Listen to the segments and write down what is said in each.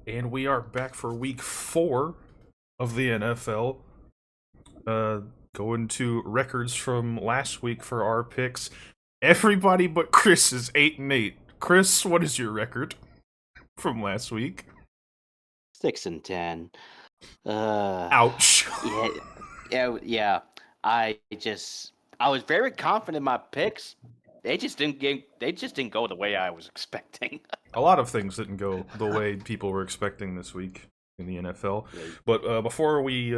And we are back for week 4 of the NFL. Uh, Going to records from last week for our picks. Everybody but Chris is 8-8. Chris, what is your record from last week? 6-10. Uh, Ouch. yeah, yeah. I was very confident in my picks. They just didn't go the way I was expecting. A lot of things didn't go the way people were expecting this week in the NFL. Yeah, But before we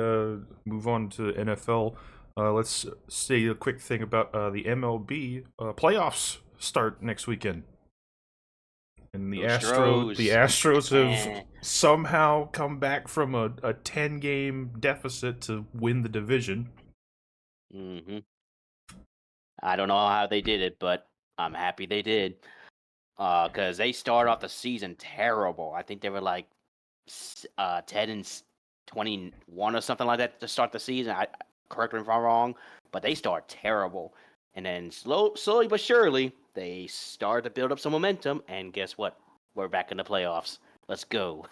move on to NFL, let's say a quick thing about the MLB playoffs start next weekend. And the go Stros. Astros have Eh. somehow come back from a 10-game deficit to win the division. hmm I don't know how they did it, but I'm happy they did. Because they started off the season terrible. I think they were like 10-21 or something like that to start the season. Correct me if I'm wrong, but they start terrible, and then slowly but surely they start to build up some momentum. And guess what? We're back in the playoffs. Let's go.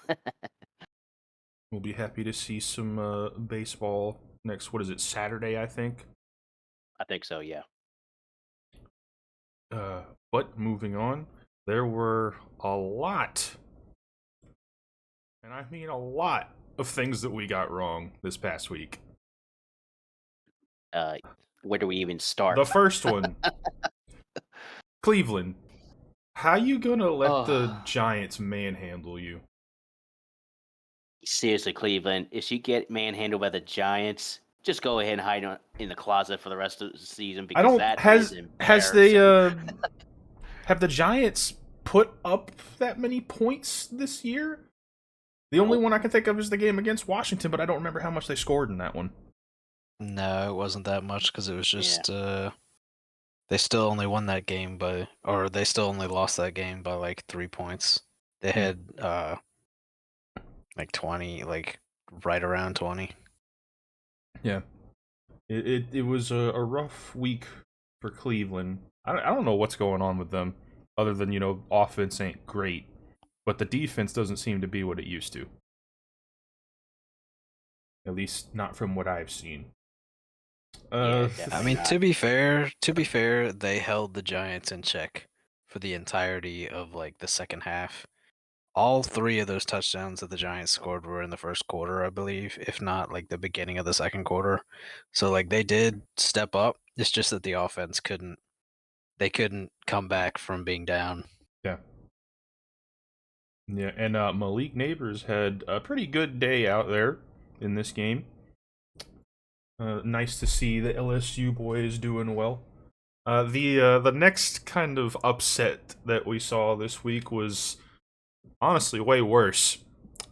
We'll be happy to see some baseball next, what is it, Saturday, I think? I think so. Yeah. But moving on, there were a lot, and I mean a lot, of things that we got wrong this past week. Uh, where do we even The start? first one, Cleveland. How you gonna let the Oh, Giants manhandle you? seriously, Cleveland. If you get manhandled by the Giants, just go ahead and hide in the closet for the rest of the season I because don't that is has they embarrassing. have the Giants put up that many points this year? The only Nope. one I can think of is the game against Washington, but I don't remember how much they scored in that one. No, it wasn't that much because it was Yeah. just they still only won that game or they still only lost that game by like 3 points. They Hmm. had like 20, like right around 20. Yeah, it was a rough week for Cleveland. I don't know what's going on with them, other than offense ain't great, but the defense doesn't seem to be what it used to. At least not from what I've seen. Yeah, Uh, I definitely mean, not. to be fair, they held the Giants in check for the entirety of like the second half. All three of those touchdowns that the Giants scored were in the first quarter, I believe, if not like the beginning of the second quarter. So like they did step up. It's just that the offense couldn't come back from being down. yeah, yeah, and Malik Neighbors had a pretty good day out there in this game. Nice to see the LSU boys doing well. The next kind of upset that we saw this week was honestly way worse.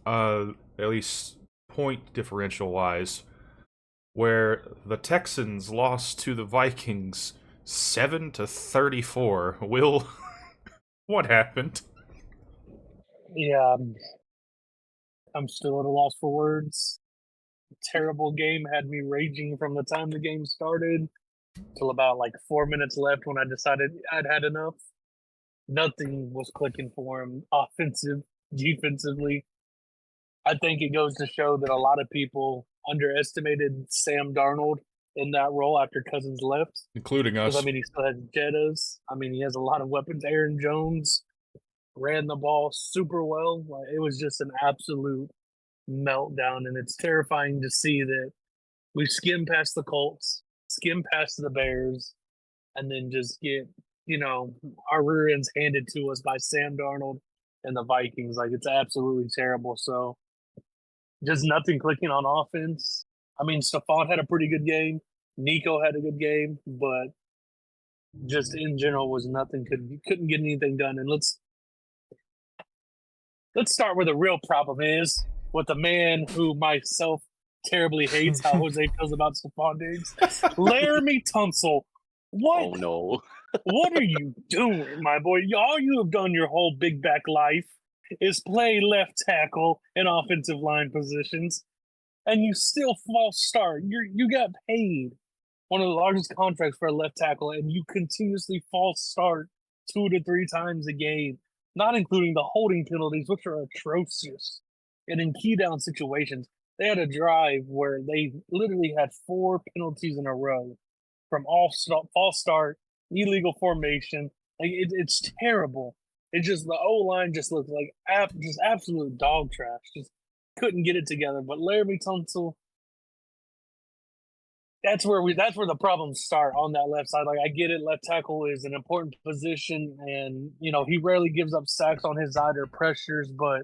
At least point differential wise, where the Texans lost to the Vikings 7-34. Will, what happened? Yeah, I'm still at a loss for words. Terrible game had me raging from the time the game started till about like 4 minutes left when I decided I'd had enough. Nothing was clicking for him, offensive, defensively. I think it goes to show that a lot of people underestimated Sam Darnold in that role after Cousins left. Including Because I us. mean, he still has Jettas. I mean, he has a lot of weapons. Aaron Jones ran the ball super well. Like, it was just an absolute meltdown, and it's terrifying to see that we skim past the Colts, skim past the Bears, and then just get our rear ends handed to us by Sam Darnold and the Vikings. Like it's absolutely terrible. So just nothing clicking on offense. I mean, Stephon had a pretty good game. Nico had a good game, but just in general was nothing. Couldn't get anything done. And let's start where the real problem is with the man who myself terribly hates how Jose feels about Stephon Diggs. Laramie Tunsil. What? Oh no. What are you doing, my boy? All you have done your whole big back life is play left tackle and offensive line positions, and you still false start. You got paid one of the largest contracts for a left tackle, and you continuously false start 2 to 3 times a game, not including the holding penalties, which are atrocious. And in key down situations, they had a drive where they literally had 4 penalties in a row from false start, illegal formation. Like it's terrible. It's just the O line just looked like just absolute dog trash. Just couldn't get it together. But Laramie Tunsil, that's where the problems start on that left side. Like I get it, left tackle is an important position, and he rarely gives up sacks on his side or pressures, but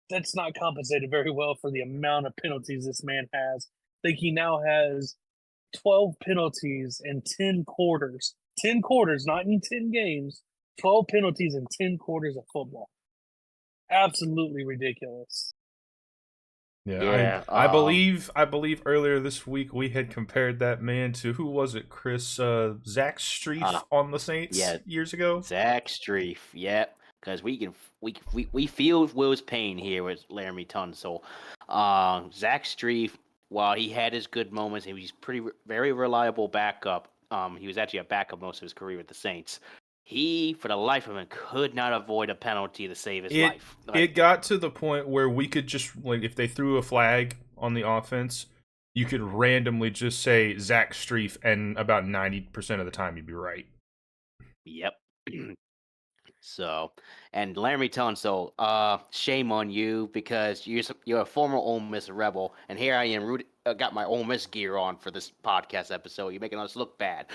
that's not compensated very well for the amount of penalties this man has. I think he now has 12 penalties in 10 quarters. 10 quarters, not in 10 games. 12 penalties in 10 quarters of football. Absolutely ridiculous. Yeah, I believe earlier this week we had compared that man to, who was it, Chris? Zach Strief on the Saints years ago. Zach Strief, yep. Because we feel Will's pain here with Laramie Tunsil. Zach Strief, while he had his good moments, he was very reliable backup. He was actually a backup most of his career with the Saints. He, for the life of him, could not avoid a penalty to save his life. It got to the point where we could just, if they threw a flag on the offense, you could randomly just say Zach Strief, and about 90% of the time you'd be right. Yep. So, and Laramie Tunsil, shame on you, because you're a former Ole Miss Rebel, and here I am, got my Ole Miss gear on for this podcast episode. You're making us look bad.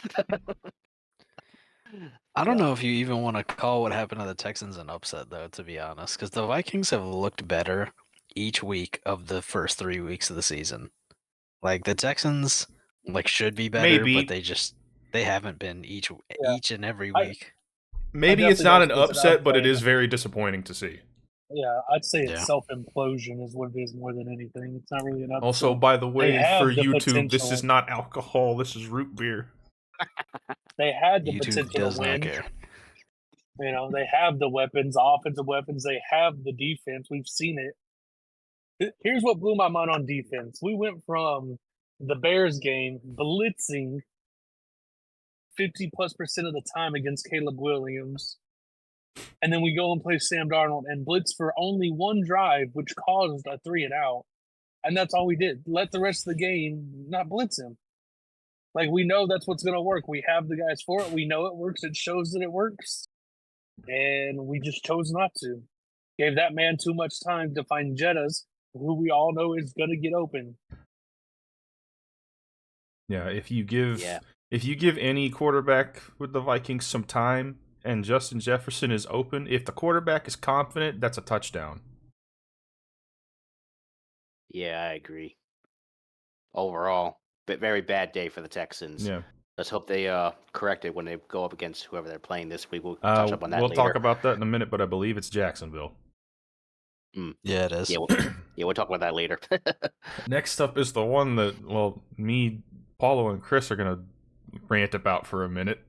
I don't know if you even want to call what happened to the Texans an upset, though, to be honest, because the Vikings have looked better each week of the first 3 weeks of the season. Like, the Texans, should be better, but they haven't been each and every week. Maybe it's not an upset, but it is very disappointing to see. Yeah, I'd say it's self-implosion is what it is more than anything. It's not really an upset. Also, by the way, for YouTube, this is not alcohol. This is root beer. They had the YouTube potential does to win. not care. They have the weapons, offensive weapons. They have the defense. We've seen it. Here's what blew my mind on defense. We went from the Bears game blitzing 50+% of the time against Caleb Williams, and then we go and play Sam Darnold and blitz for only one drive, which caused a 3-and-out, and that's all we did. Let the rest of the game not blitz him. We know that's what's going to work. We have the guys for it. We know it works. It shows that it works. And we just chose not to. Gave that man too much time to find Jettas, who we all know is going to get open. Yeah, if you give any quarterback with the Vikings some time and Justin Jefferson is open, if the quarterback is confident, that's a touchdown. Yeah, I agree. Overall, but very bad day for the Texans. Yeah. Let's hope they correct it when they go up against whoever they're playing this week. We'll touch up on that later. We'll talk about that in a minute, but I believe it's Jacksonville. Yeah, it is. Yeah, we'll talk about that later. Next up is the one that, me, Paulo, and Chris are going to rant about for a minute.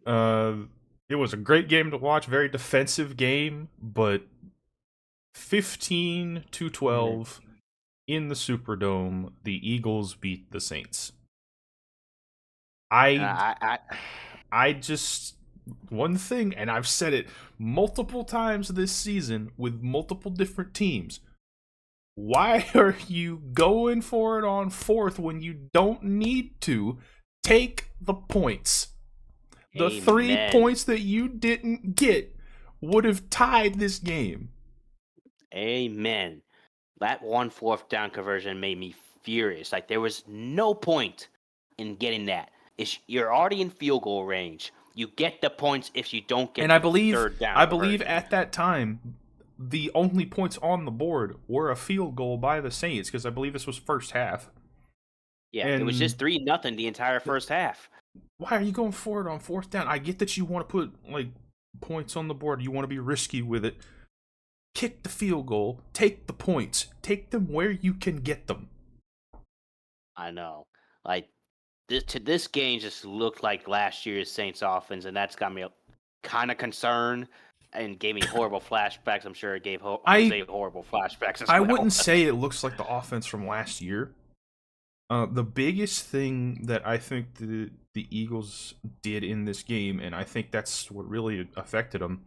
It was a great game to watch, very defensive game, but 15-12 in the Superdome, the Eagles beat the Saints. I just, one thing, and I've said it multiple times this season with multiple different teams. Why are you going for it on fourth when you don't need to? Take the points. The 3 points that you didn't get would have tied this game. Amen. That 1 4th down conversion made me furious. There was no point in getting that. You're already in field goal range. You get the points if you don't get third down. I believe at that time, the only points on the board were a field goal by the Saints, because I believe this was first half. Yeah, it was just 3-0 the entire first half. Why are you going for it on fourth down? I get that you want to put points on the board. You want to be risky with it. Kick the field goal. Take the points. Take them where you can get them. I know. This game just looked like last year's Saints offense, and that's got me kind of concerned and gave me horrible flashbacks. I'm sure it gave horrible flashbacks as well. I wouldn't say it looks like the offense from last year. The biggest thing that I think the Eagles did in this game, and I think that's what really affected them,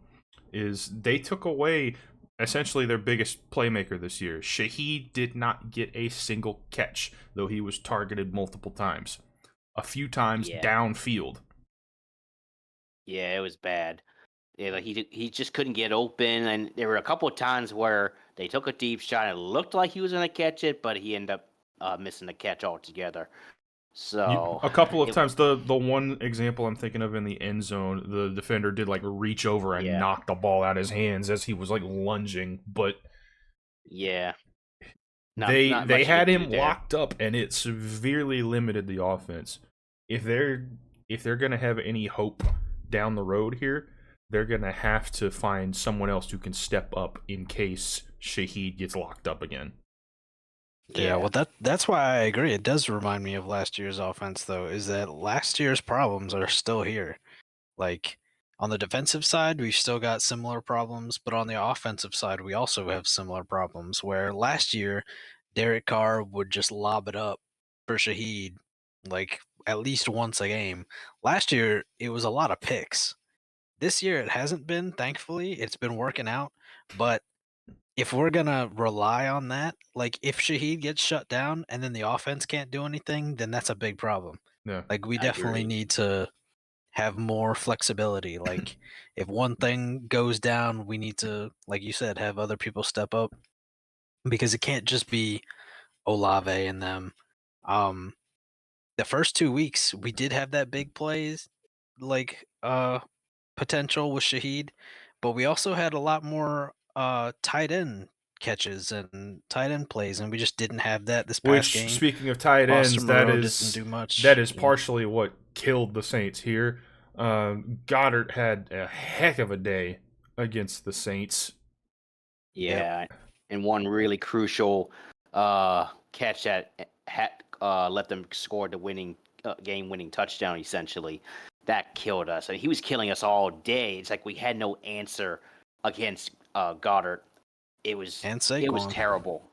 is they took away essentially their biggest playmaker this year. Shaheed did not get a single catch, though he was targeted multiple times. A few times Yeah. downfield. Yeah, it was bad. Yeah, like he just couldn't get open, and there were a couple of times where they took a deep shot. And it looked like he was gonna catch it, but he ended up missing the catch altogether. So A couple of it, times, the one example I'm thinking of in the end zone, the defender did like reach over and yeah, knock the ball out of his hands as he was like lunging, but yeah, not they much you had could do him there. locked up, and it severely limited the offense. If they're gonna have any hope down the road here, they're gonna have to find someone else who can step up in case Shaheed gets locked up again. Yeah, well that's why I agree. It does remind me of last year's offense though, is that last year's problems are still here. Like on the defensive side, we've still got similar problems, but on the offensive side, we also have similar problems where last year Derek Carr would just lob it up for Shaheed like at least once a game. Last year it was a lot of picks. This year it hasn't been, thankfully. It's been working out, but if we're gonna rely on that, like if Shaheed gets shut down and then the offense can't do anything, then that's a big problem. Yeah. Like we I definitely agree. need to have more flexibility. Like if one thing goes down, we need to, like you said, have other people step up because it can't just be Olave and them. Um, the first 2 weeks we did have that big plays, like potential with Shaheed, but we also had a lot more tight end catches and tight end plays, and we just didn't have that this past Which, game. speaking of tight Foster ends, Moreau didn't do that much. is partially what killed the Saints here. Goddard had a heck of a day against the Saints. Yep. Yeah, and one really crucial catch that had let them score the winning game-winning touchdown. Essentially, that killed us. I mean, he was killing us all day. It's like we had no answer against Goddard. And It was Saquon. terrible.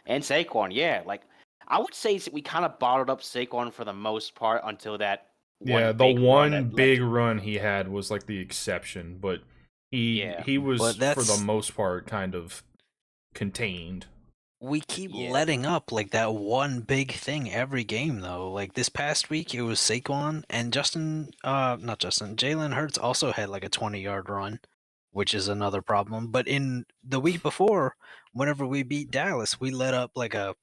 And Saquon, yeah, like I would say we kind of bottled up Saquon for the most part until that Yeah, one the big run one that led big to run he had was like the exception, but yeah. he was But for the that's most part kind of contained. we keep Yeah, letting up like that one big thing every game though. Like this past week it was Saquon and not Justin, Jalen Hurts also had like a 20-yard run, which is another problem. But in the week before, whenever we beat Dallas, we let up like a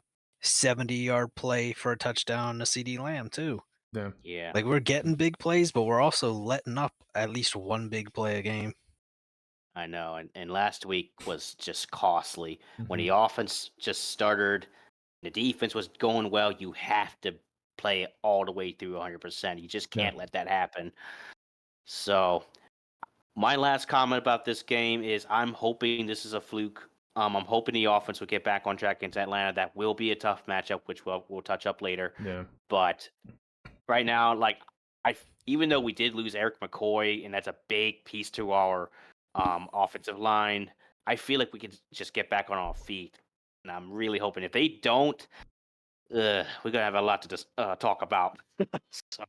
70-yard play for a touchdown to CD Lamb too. Yeah. yeah. Like we're getting big plays, but we're also letting up at least one big play a game. I know, and last week was just costly. When the Mhm. offense just started, the defense was going well. You have to play it all the way through 100%. You just Yeah. can't let that happen. So, my last comment about this game is I'm hoping this is a fluke. I'm hoping the offense will get back on track against Atlanta. That will be a tough matchup, which we'll touch up later. Yeah. But right now, like even though we did lose Eric McCoy, and that's a big piece to our offensive line, I feel like we could just get back on our feet. And I'm really hoping if they don't, we're gonna have a lot to just talk about. So,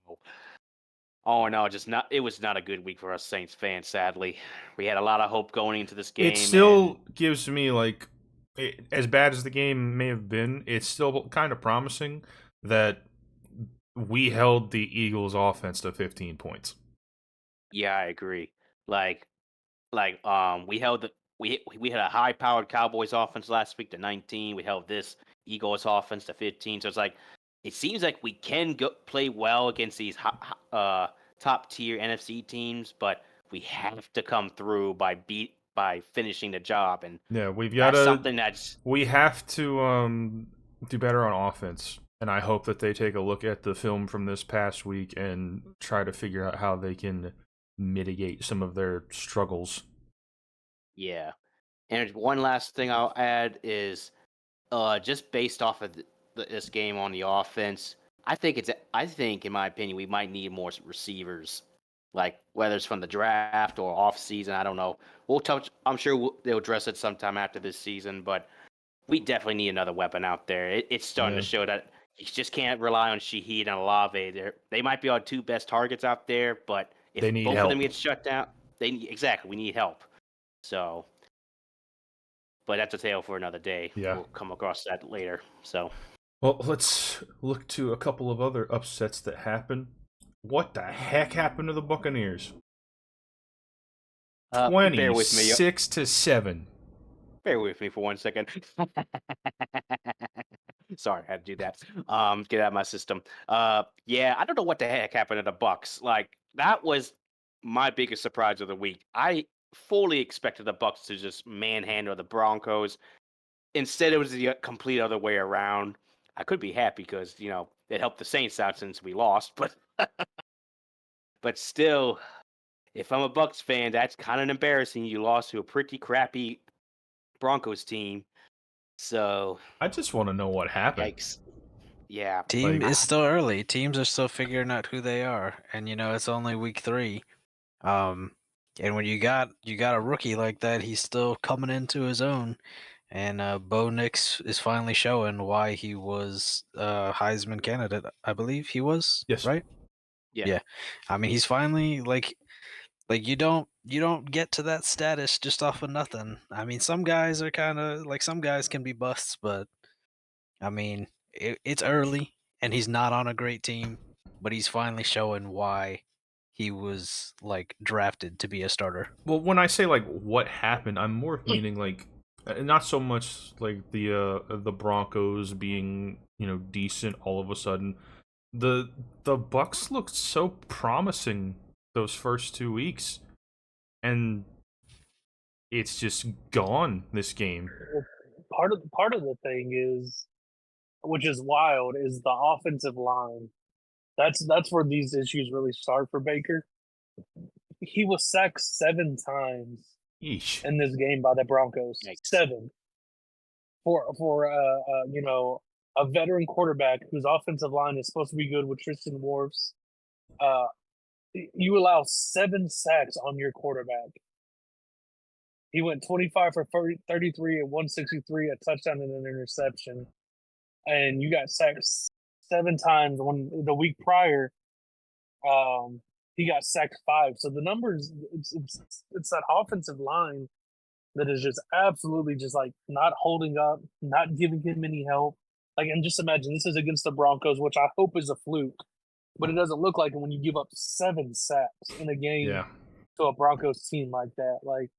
oh no, just not. It was not a good week for us Saints fans. Sadly, we had a lot of hope going into this It game, and still gives me like as bad as the game may have been, it's still kind of promising that we held the Eagles offense to 15 points. yeah, I agree. Like we held we had a high powered Cowboys offense last week to 19. We held this Eagles offense to 15. So it's like it seems like we can play well against these top tier NFC teams, but we have to come through by finishing the job, and Yeah, that's something that's we have to do better on offense. And I hope that they take a look at the film from this past week and try to figure out how they can mitigate some of their struggles. yeah. And one last thing I'll add is just based off of this game on the offense, I think, in my opinion, we might need more receivers, like whether it's from the draft or off season. I don't know. We'll touch. I'm sure they'll address it sometime after this season, but we definitely need another weapon out there. It's starting Yeah. to show that you just can't rely on Shaheed and Olave. They might be our two best targets out there, but They if need both of them help. get shut down, exactly we need help. So but that's a tale for another day. Yeah. We'll come across that later. So, Well, let's look to a couple of other upsets that happened. What the heck happened to the Buccaneers? bear with me. 26-7. Bear with me for 1 second. Sorry, I had to do that. Get out of my system. Yeah, I don't know what the heck happened to the Bucks. Like, that was my biggest surprise of the week. I fully expected the Bucks to just manhandle the Broncos. Instead, it was the complete other way around. I could be happy because it helped the Saints out since we lost, but still, if I'm a Bucks fan, that's kind of embarrassing. You lost to a pretty crappy Broncos team. So, I just want to know what happened. yikes. Yeah. Team Like- is still early. Teams are still figuring out who they are, and it's only week 3. And when you got a rookie like that, he's still coming into his own. And Bo Nix is finally showing why he was Heisman candidate. I believe he was. Yes. Right. Yeah. I mean, he's finally like you don't get to that status just off of nothing. I mean, some guys are kind of like some guys can be busts, but I mean, it's early and he's not on a great team, but he's finally showing why he was like drafted to be a starter. Well, when I say like what happened, I'm more meaning like not so much like the Broncos being decent all of a sudden. The Bucks looked so promising those first 2 weeks, and it's just gone this game. Part of the thing is, which is wild, is the offensive line. That's where these issues really start for Baker. He was sacked 7 times Yeesh. in this game by the Broncos. Yikes. 7 for a veteran quarterback whose offensive line is supposed to be good with Tristan Wirfs. You allow 7 sacks on your quarterback. He went 25 for 33 and 163, a touchdown and an interception. And you got sacked 7 times. When the week prior, he got sacked 5. So the numbers, it's that offensive line that is just absolutely just like not holding up, not giving him any help. Like, and just imagine this is against the Broncos, which I hope is a fluke, but it doesn't look like it when you give up 7 sacks in a game Yeah. to a Broncos team like that. Like,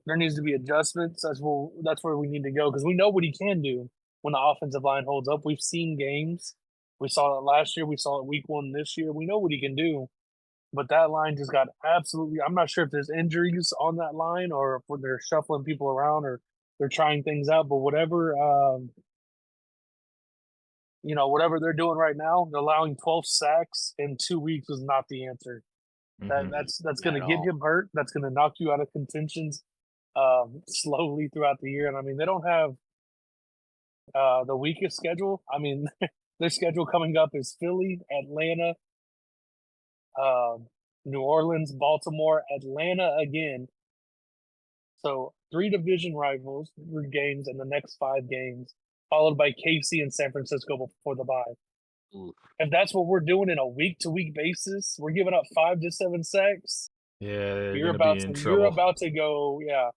there needs to be adjustments. That's where we need to go because we know what he can do when the offensive line holds up. We've seen games. We saw it last year. We saw it week 1 this year. We know what he can do. But that line just got absolutely – I'm not sure if there's injuries on that line or if they're shuffling people around or they're trying things out. But whatever whatever they're doing right now, allowing 12 sacks in 2 weeks is not the answer. Mhm. That's going Not to at get all. him hurt. That's going to knock you out of contentions slowly throughout the year. And, I mean, they don't have the weakest schedule. I mean, their schedule coming up is Philly, Atlanta, New Orleans, Baltimore, Atlanta again. So 3 division rivals games in the next 5 games, followed by KC and San Francisco before the bye. Ooh. If that's what we're doing in a week-to-week basis, we're giving up 5 to 7 sacks. Yeah, You're gonna be in trouble. You're about to go. Yeah,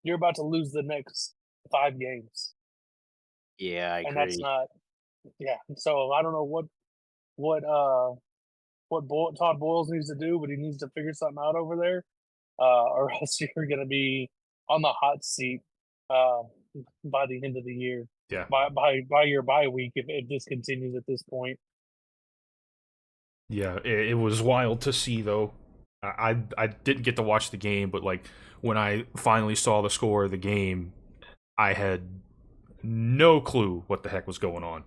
you're about to lose the next 5 games, Yeah, I agree. and that's not. Yeah, so I don't know what Todd Boyles needs to do, but he needs to figure something out over there, or else you're going to be on the hot seat by the end of the year. Yeah. By your bye week, if this continues at this point. Yeah, it was wild to see though. I didn't get to watch the game, but like when I finally saw the score of the game, I had no clue what the heck was going on.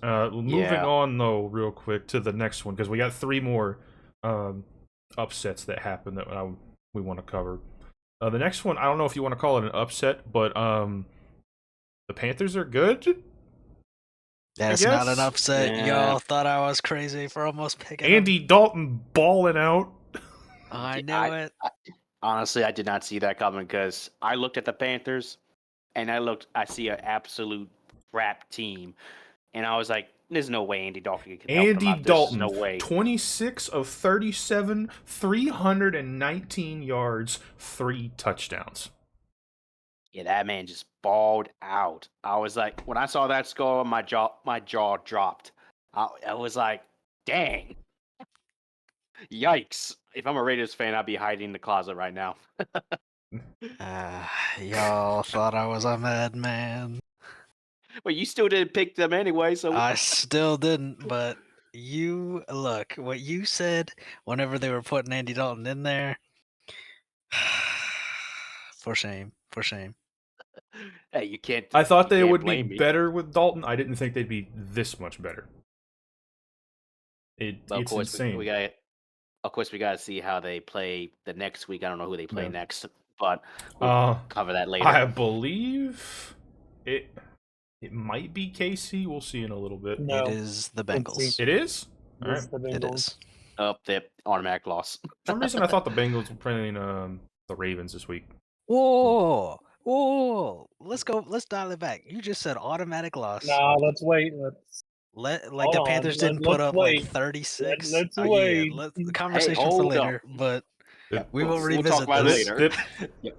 Moving Yeah. on though, real quick to the next one because we got 3 more upsets that happened that we want to cover. The next one, I don't know if you want to call it an upset, but the Panthers are good. That's not an guess. upset. Yeah. Y'all thought I was crazy for almost picking Andy Dalton balling out. him. I knew I- it. Honestly, I did not see that coming because I looked at the Panthers and I see an absolute crap team. And I was like, there's no way Andy Dalton can help them Andy out. There's Dalton, no way. 26 of 37, 319 yards, 3 touchdowns. Yeah, that man just balled out. I was like, when I saw that score, my jaw dropped. I was like, dang, yikes! If I'm a Raiders fan, I'd be hiding in the closet right now. Y'all thought I was a madman. Well, you still didn't pick them anyway, so I still didn't, but you look what you said whenever they were putting Andy Dalton in there. For shame, for shame. hey, you can't. I thought you they can't would be blame me. better with Dalton. I didn't think they'd be this much better. But of It's course, insane. we got. Of course, we got to see how they play the next week. I don't know who they play Yeah. next, but we'll cover that later. I believe it might be KC. We'll see in a little bit. No, It is the Let's see. Bengals. It is? All right. It's the It Bengals. is. Up the automatic loss. For some reason, I thought the Bengals were playing the Ravens this week. Whoa, whoa! Let's go. Let's dial it back. You just said automatic loss. Nah, let's wait. Like Hold the on, Panthers let- didn't put let's up like wait. 36. Let's Oh, wait. Yeah, the conversation for hold later, but we will We'll revisit talk about it this. later.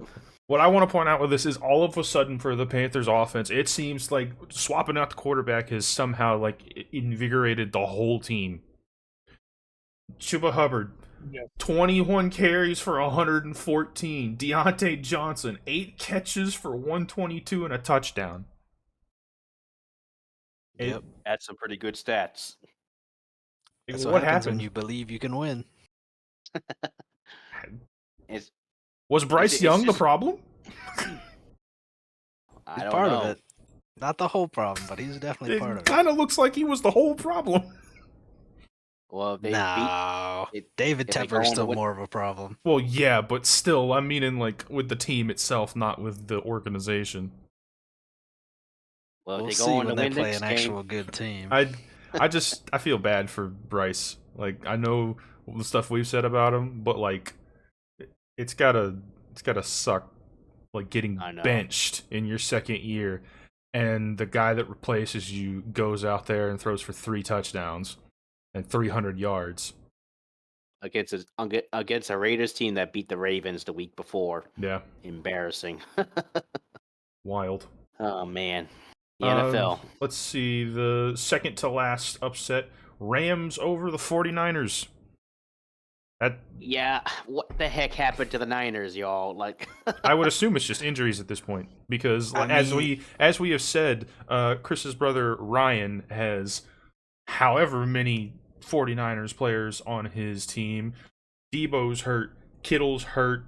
What I want to point out with this is all of a sudden for the Panthers offense, it seems like swapping out the quarterback has somehow like invigorated the whole team. Chuba Hubbard, Yeah. 21 carries for 114. Deontay Johnson, 8 catches for 122 and a touchdown. Yep. That's some pretty good stats. That's What what happens happened? when you believe you can win. It's, Was Bryce it's Young the just- problem? I He's don't part know. of it. Not the whole problem, but he's definitely part of It it. kind of looks like he was the whole problem. Well, if they No, beat. David if they go Tepper's on to still win- more of a problem. Well, yeah, but still, I mean, in like with the team itself, not with the organization. Well, We'll if they see go on when to they win play next an game. actual good team. I feel bad for Bryce. Like, I know the stuff we've said about him, but like, it's gotta suck. Like getting I know. benched in your second year, and the guy that replaces you goes out there and throws for 3 touchdowns and 300 yards. Against a Raiders team that beat the Ravens the week before. Yeah, Embarrassing. wild. Oh man. The NFL. Let's see, the second to last upset, Rams over the 49ers. Yeah, what the heck happened to the Niners, y'all? Like I would assume it's just injuries at this point, because I as mean- we have said, Chris's brother Ryan has however many 49ers players on his team. Debo's hurt, Kittle's hurt.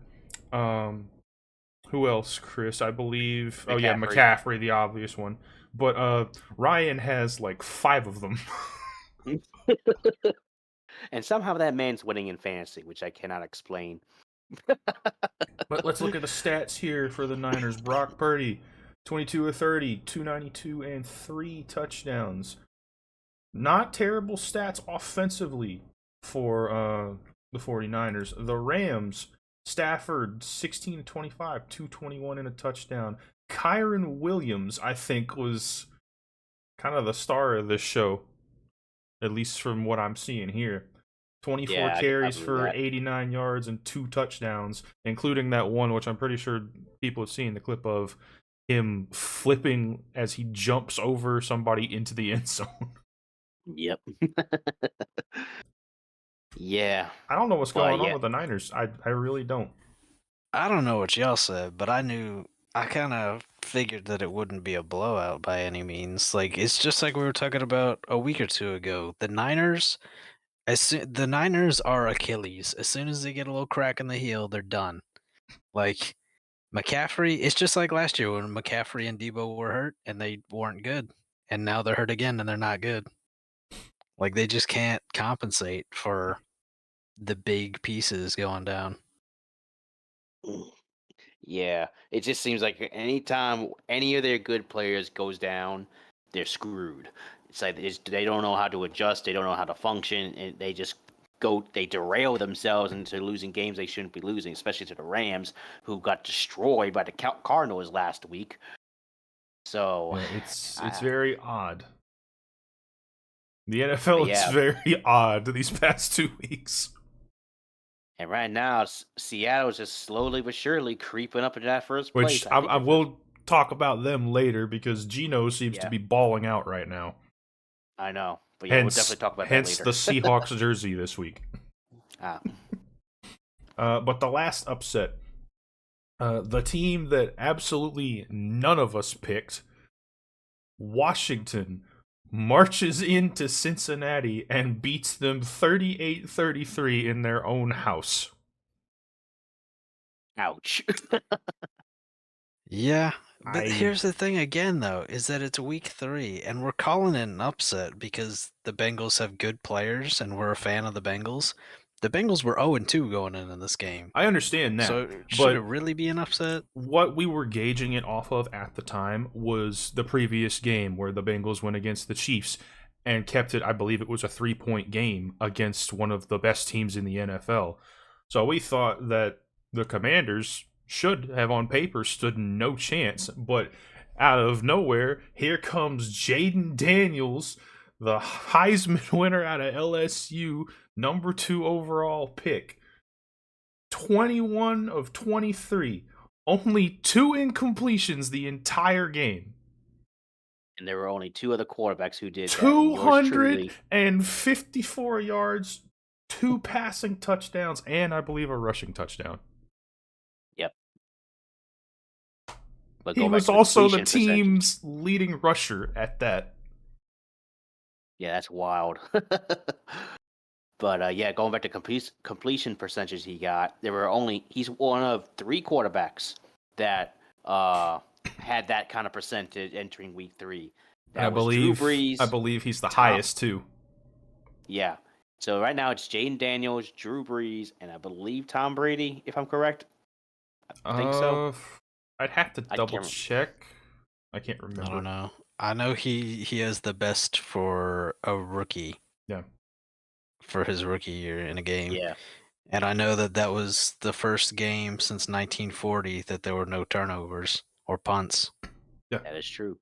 Who else, Chris? I believe. Oh yeah, McCaffrey, the obvious one. But Ryan has like 5 of them. and somehow that man's winning in fantasy, which I cannot explain. But let's look at the stats here for the Niners. Brock Purdy, 22 of 30, 292 and 3 touchdowns. Not terrible stats offensively for the 49ers. The Rams, Stafford, 16 of 25, 221 and a touchdown. Kyron Williams, I think, was kind of the star of this show, at least from what I'm seeing here. 24 Yeah, carries I believe for that. 89 yards and 2 touchdowns, including that one, which I'm pretty sure people have seen the clip of him flipping as he jumps over somebody into the end zone. Yep. Yeah. I don't know what's Well, going on yeah. with the Niners. I really don't. I don't know what y'all said, but I kind of figured that it wouldn't be a blowout by any means. Like, it's just like we were talking about a week or two ago. The Niners are Achilles. As soon as they get a little crack in the heel, they're done. Like, McCaffrey, it's just like last year when McCaffrey and Debo were hurt and they weren't good. And now they're hurt again and they're not good. Like, they just can't compensate for the big pieces going down. Yeah. It just seems like anytime any of their good players goes down, they're screwed. It's like they don't know how to adjust, they don't know how to function, and they just they derail themselves into losing games they shouldn't be losing, especially to the Rams, who got destroyed by the Cardinals last week. So Yeah, it's I- very odd. The NFL is Yeah. very odd these past 2 weeks. And right now, Seattle's just slowly but surely creeping up into that first Which place. I will talk about them later because Geno seems to Yeah. be balling out right now. I know. But yeah, we'll definitely talk about that Hence later. the Seahawks jersey this week. Ah, But the last upset, the team that absolutely none of us picked, Washington, marches into Cincinnati and beats them 38-33 in their own house. ouch. Yeah, but I here's the thing again, though, is that it's week 3, and we're calling it an upset because the Bengals have good players, and we're a fan of the Bengals. The Bengals were 0-2 going into this game, understand that, so should but it really be an upset? what we were gauging it off of at the time was the previous game where the Bengals went against the Chiefs and kept it, I believe it was a 3-point game against one of the best teams in the NFL. So we thought that the Commanders should have on paper stood no chance, but out of nowhere, here comes Jaden Daniels, the Heisman winner out of LSU, number 2 overall pick. 21 of 23. Only 2 incompletions the entire game. And there were only 2 other quarterbacks who did that. And yours truly. 254 yards, 2 passing touchdowns, and I believe a rushing touchdown. Yep. But He going back was to also the completion percentage, team's leading rusher at that. yeah, that's wild. But yeah, going back to completion percentage he got, he's one of 3 quarterbacks that had that kind of percentage entering week 3. That was Drew Brees. I believe he's the highest too. Yeah. So right now it's Jaden Daniels, Drew Brees, and I believe Tom Brady, if I'm correct. I think so. I'd have to double can't check. I can't remember. I don't know. I know he has the best for a rookie. Yeah. For his rookie year in a game. Yeah. And I know that that was the first game since 1940 that there were no turnovers or punts. Yeah. That is true.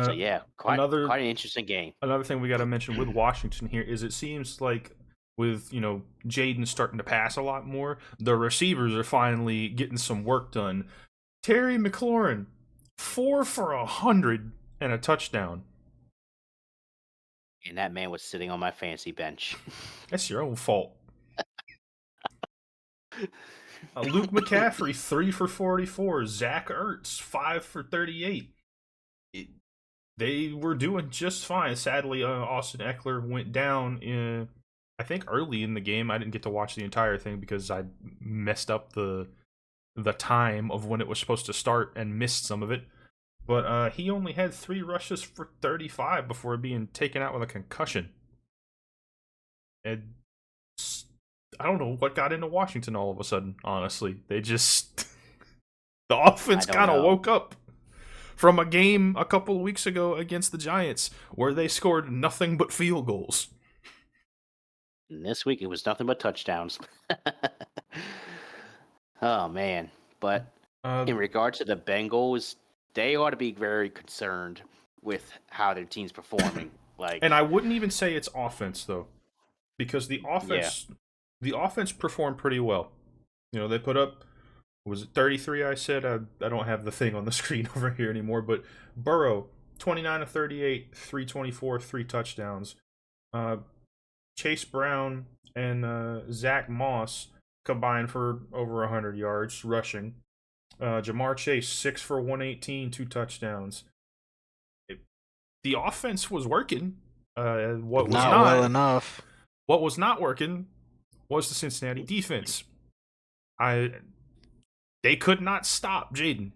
So yeah, quite an interesting game. Another thing we got to mention with Washington here is it seems like with, Jaden starting to pass a lot more, the receivers are finally getting some work done. Terry McLaurin, 4 for 100 and a touchdown. And that man was sitting on my fantasy bench. That's your own fault. Luke McCaffrey, 3 for 44. Zach Ertz, 5 for 38. They were doing just fine. Sadly, Austin Eckler went down I think early in the game. I didn't get to watch the entire thing because I messed up the time of when it was supposed to start and missed some of it. But he only had 3 rushes for 35 before being taken out with a concussion. And I don't know what got into Washington all of a sudden, honestly. They just... the offense kind of woke up from a game a couple of weeks ago against the Giants where they scored nothing but field goals. And this week it was nothing but touchdowns. Oh, man. But in regard to the Bengals, they ought to be very concerned with how their team's performing. And I wouldn't even say it's offense, though, because the offense performed pretty well. They put up, was it 33 I said? I don't have the thing on the screen over here anymore, but Burrow, 29 of 38, 324, 3 touchdowns. Chase Brown and Zach Moss combined for over 100 yards rushing. Jamar Chase, 6 for 118, 2 touchdowns. The offense was working. What was not well enough. What was not working was the Cincinnati defense. They could not stop Jaden.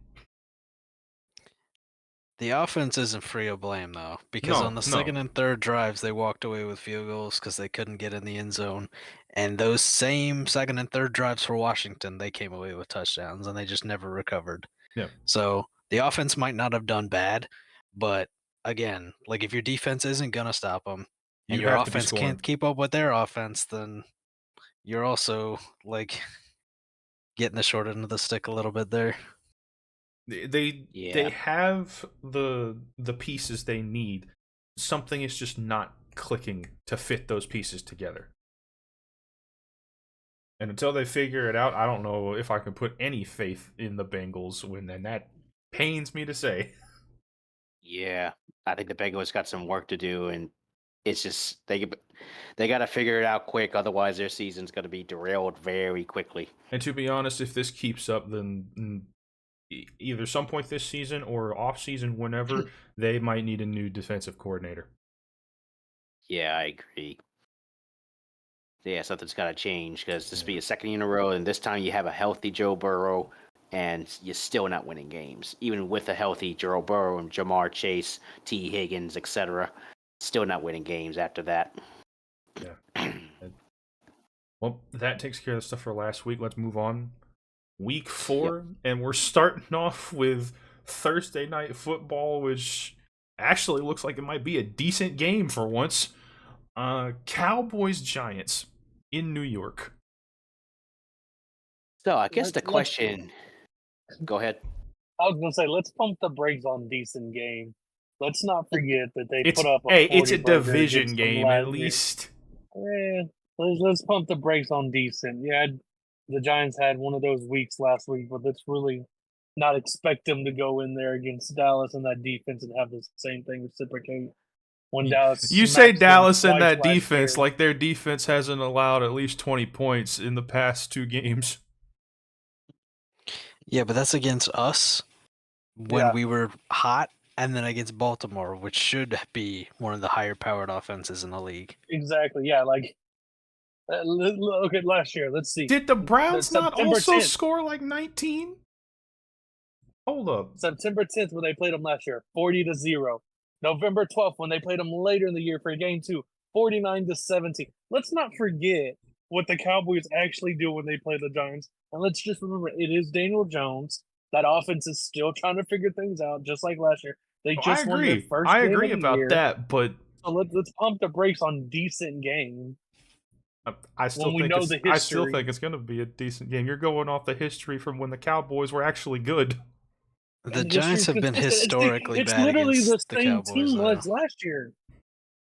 The offense isn't free of blame, though, because on the second and third drives, they walked away with field goals because they couldn't get in the end zone. And those same second and third drives for Washington, they came away with touchdowns, and they just never recovered. Yeah. So the offense might not have done bad, but again, if your defense isn't going to stop them, and your offense can't keep up with their offense, then you're also, getting the short end of the stick a little bit there. They have the pieces they need. Something is just not clicking to fit those pieces together. And until they figure it out, I don't know if I can put any faith in the Bengals win, and that pains me to say. Yeah, I think the Bengals got some work to do, and it's just they got to figure it out quick. Otherwise, their season's going to be derailed very quickly. And to be honest, if this keeps up, then either some point this season or off season, whenever, they might need a new defensive coordinator. Yeah, I agree. Yeah, something's got to change because this will be a second year in a row, and this time you have a healthy Joe Burrow, and you're still not winning games. Even with a healthy Joe Burrow and Jamar Chase, T. Higgins, etc., still not winning games after that. Yeah. Well, that takes care of the stuff for last week. Let's move on. Week 4, and we're starting off with Thursday Night Football, which actually looks like it might be a decent game for once. Cowboys-Giants in New York. So I guess the question. Go ahead. I was gonna say, let's pump the brakes on decent game. Let's not forget that they It's put up. it's a 40 burger division against them game last at year. least. Let's pump the brakes on decent. Yeah, the Giants had one of those weeks last week, but let's really not expect them to go in there against Dallas and that defense and have the same thing reciprocate. When Dallas, You say smacked them Dallas and twice that last defense, year. like their defense hasn't allowed at least 20 points in the past 2 games. Yeah, but that's against us when Yeah. we were hot, and then against Baltimore, which should be one of the higher powered offenses in the league. Exactly. Yeah. Like, look at last year. Let's see. Did the Browns not September also 10th. score like 19? Hold up. September 10th when they played them last year, 40-0. November 12th when they played them later in the year for game 2, 49-17. Let's not forget what the Cowboys actually do when they play the Giants. And let's just remember, it is Daniel Jones. That offense is still trying to figure things out, just like last year. They I just won their agree. first I game agree of the about year. that, but So let's pump the brakes on decent game. I still we think know it's, the I still history. think it's going to be a decent game. You're going off the history from when the Cowboys were actually good. The And Giants have been consistent. historically it's bad literally against the the same Cowboys, team though. as last year.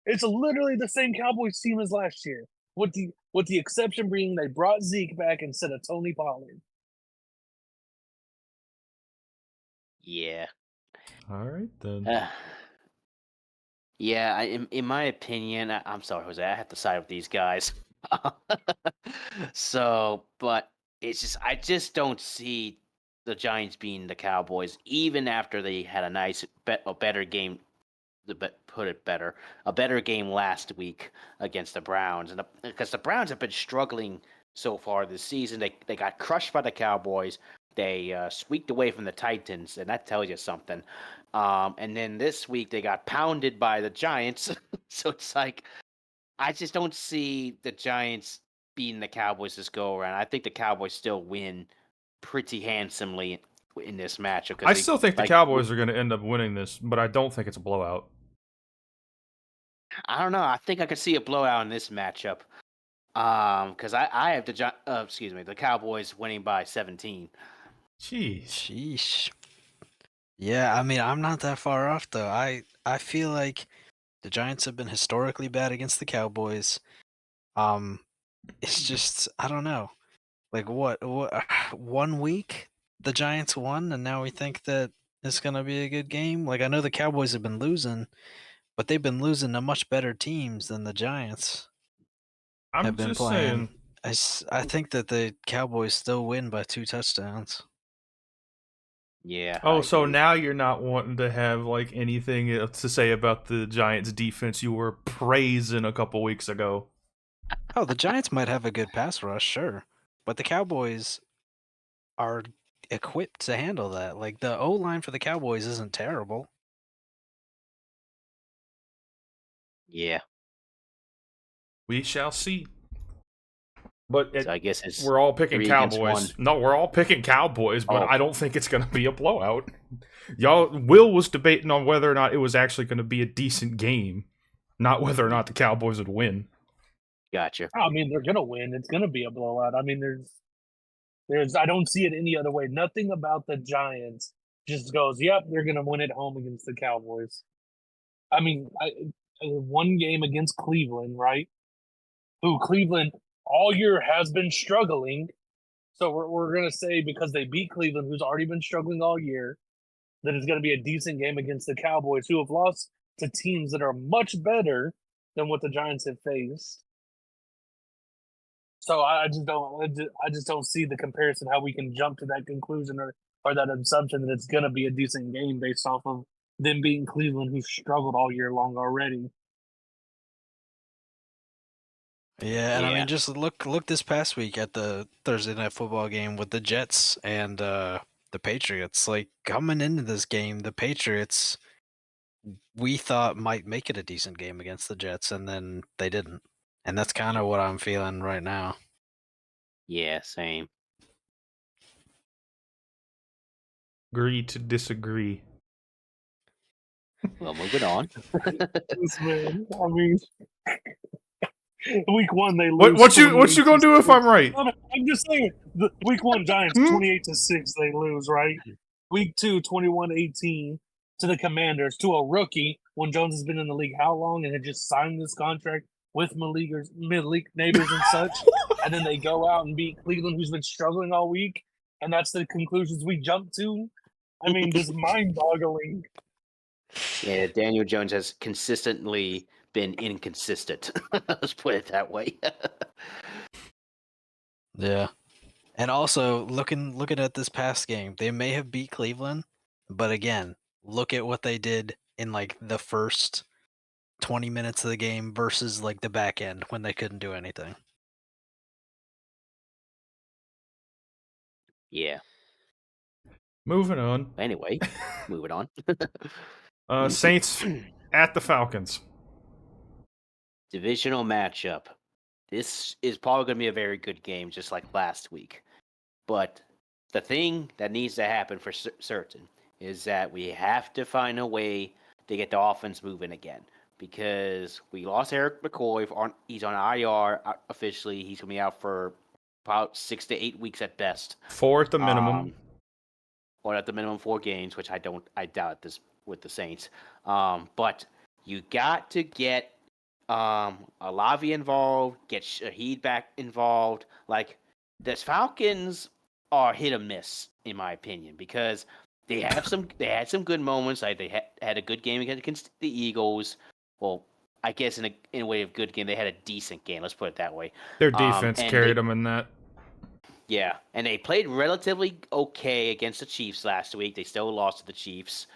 It's literally the same Cowboys team as last year. With the exception being they brought Zeke back instead of Tony Pollard. Yeah. All right, then. Yeah, in my opinion, I'm sorry, Jose, I have to side with these guys. So, but it's just I just don't see the Giants being the Cowboys, even after they had a better game. Put it better, a better game last week against the Browns, and because the Browns have been struggling so far this season, they got crushed by the Cowboys. They squeaked away from the Titans, and that tells you something. And then this week they got pounded by the Giants. So it's like I just don't see the Giants beating the Cowboys this go around. I think the Cowboys still win pretty handsomely in this matchup. I still think the Cowboys are going to end up winning this, but I don't think it's a blowout. I don't know. I think I could see a blowout in this matchup. Because I have the Cowboys winning by 17. Jeez. Sheesh. Yeah, I mean, I'm not that far off, though. I feel like the Giants have been historically bad against the Cowboys. It's just, I don't know. Like, what 1 week the Giants won, and now we think that it's going to be a good game? Like, I know the Cowboys have been losing, but they've been losing to much better teams than the Giants I'm have been just playing. saying. I think that the Cowboys still win by 2 touchdowns. Yeah. Oh, so now you're not wanting to have like anything to say about the Giants' defense you were praising a couple weeks ago. Oh, the Giants might have a good pass rush, sure, but the Cowboys are equipped to handle that. Like, the O-line for the Cowboys isn't terrible. Yeah. We shall see. But So I guess it's we're all picking 3 against Cowboys. 1. No, we're all picking Cowboys, but Oh. I don't think it's going to be a blowout. Will was debating on whether or not it was actually going to be a decent game, not whether or not the Cowboys would win. Gotcha. I mean, they're gonna win. It's gonna be a blowout. I mean, there's I don't see it any other way. Nothing about the Giants just goes, yep, they're gonna win at home against the Cowboys. I mean, one game against Cleveland, right? Who Cleveland all year has been struggling. So we're going to say because they beat Cleveland, who's already been struggling all year, that it's going to be a decent game against the Cowboys, who have lost to teams that are much better than what the Giants have faced. So I just don't see the comparison how we can jump to that conclusion or that assumption that it's going to be a decent game based off of them beating Cleveland, who struggled all year long already. Yeah, and I Yeah. mean, just look this past week at the Thursday night football game with the Jets and the Patriots. Like coming into this game, the Patriots we thought might make it a decent game against the Jets, and then they didn't. And that's kind of what I'm feeling right now. Yeah, same. Agree to disagree. Well, moving on. This man, I mean, week one they lose. What you gonna do if I'm right? I'm just saying, week one Giants 28-6 they lose, right? Week two 21-18 to the Commanders, to a rookie when Jones has been in the league how long and had just signed this contract with Malik Neighbors and such, and then they go out and beat Cleveland, who's been struggling all week, and that's the conclusions we jump to. I mean, just mind-boggling. Yeah, Daniel Jones has consistently been inconsistent. Let's put it that way. Yeah. And also looking at this past game, they may have beat Cleveland, but again, look at what they did in like the first 20 minutes of the game versus like the back end when they couldn't do anything. Yeah. Moving on. Anyway, moving on. Saints at the Falcons. Divisional matchup. This is probably going to be a very good game, just like last week. But the thing that needs to happen for certain is that we have to find a way to get the offense moving again. Because we lost Eric McCoy. He's on IR officially. He's going to be out for about 6 to 8 weeks at best. 4 at the minimum. Or at the minimum 4 games, which I doubt this with the Saints. But you got to get Olavi involved, get Shaheed back involved. Like, the Falcons are hit or miss, in my opinion, because they had some good moments. Like they had a good game against the Eagles. Well, I guess in a way of good game, they had a decent game. Let's put it that way. Their defense carried them in that. Yeah, and they played relatively okay against the Chiefs last week. They still lost to the Chiefs.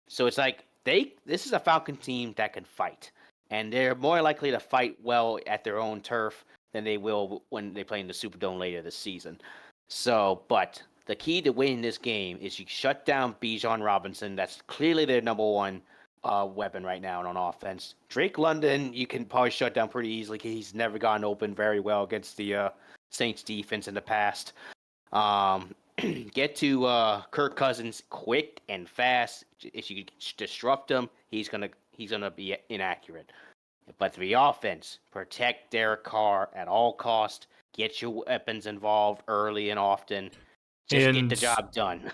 So it's like this is a Falcon team that can fight. And they're more likely to fight well at their own turf than they will when they play in the Superdome later this season. So, but the key to winning this game is you shut down Bijan Robinson. That's clearly their number one weapon right now on offense. Drake London, you can probably shut down pretty easily. He's never gotten open very well against the Saints defense in the past. Get to Kirk Cousins quick and fast. If you disrupt him, he's gonna be inaccurate. But the offense, protect Derek Carr at all cost. Get your weapons involved early and often. Just get the job done.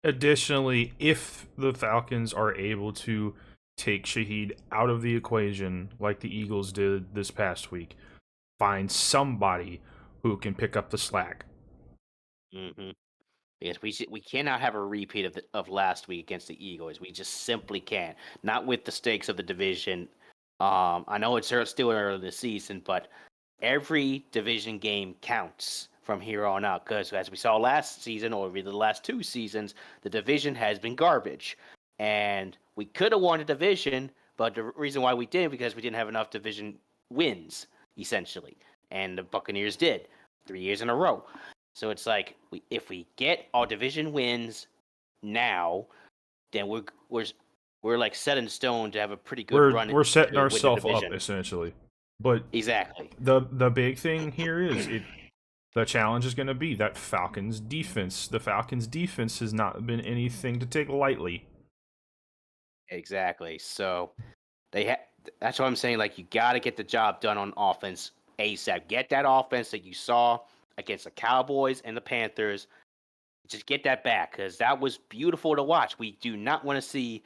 Additionally, if the Falcons are able to take Shaheed out of the equation like the Eagles did this past week, find somebody who can pick up the slack. Mm-hmm. Because we cannot have a repeat of last week against the Eagles. We just simply can't. Not with the stakes of the division. I know it's still early in the season, but every division game counts from here on out. Because as we saw last season, or really the last 2 seasons, the division has been garbage. And we could have won the division, but the reason why we didn't, because we didn't have enough division wins, essentially. And the Buccaneers did 3 years in a row. So it's like, if we get our division wins now, then we're like set in stone to have a pretty good run. We're setting ourselves up essentially. But exactly, the big thing here is the challenge is going to be that Falcons defense. The Falcons defense has not been anything to take lightly. Exactly. So that's what I'm saying. Like, you got to get the job done on offense ASAP. Get that offense that you saw against the Cowboys and the Panthers. Just get that back, because that was beautiful to watch. We do not want to see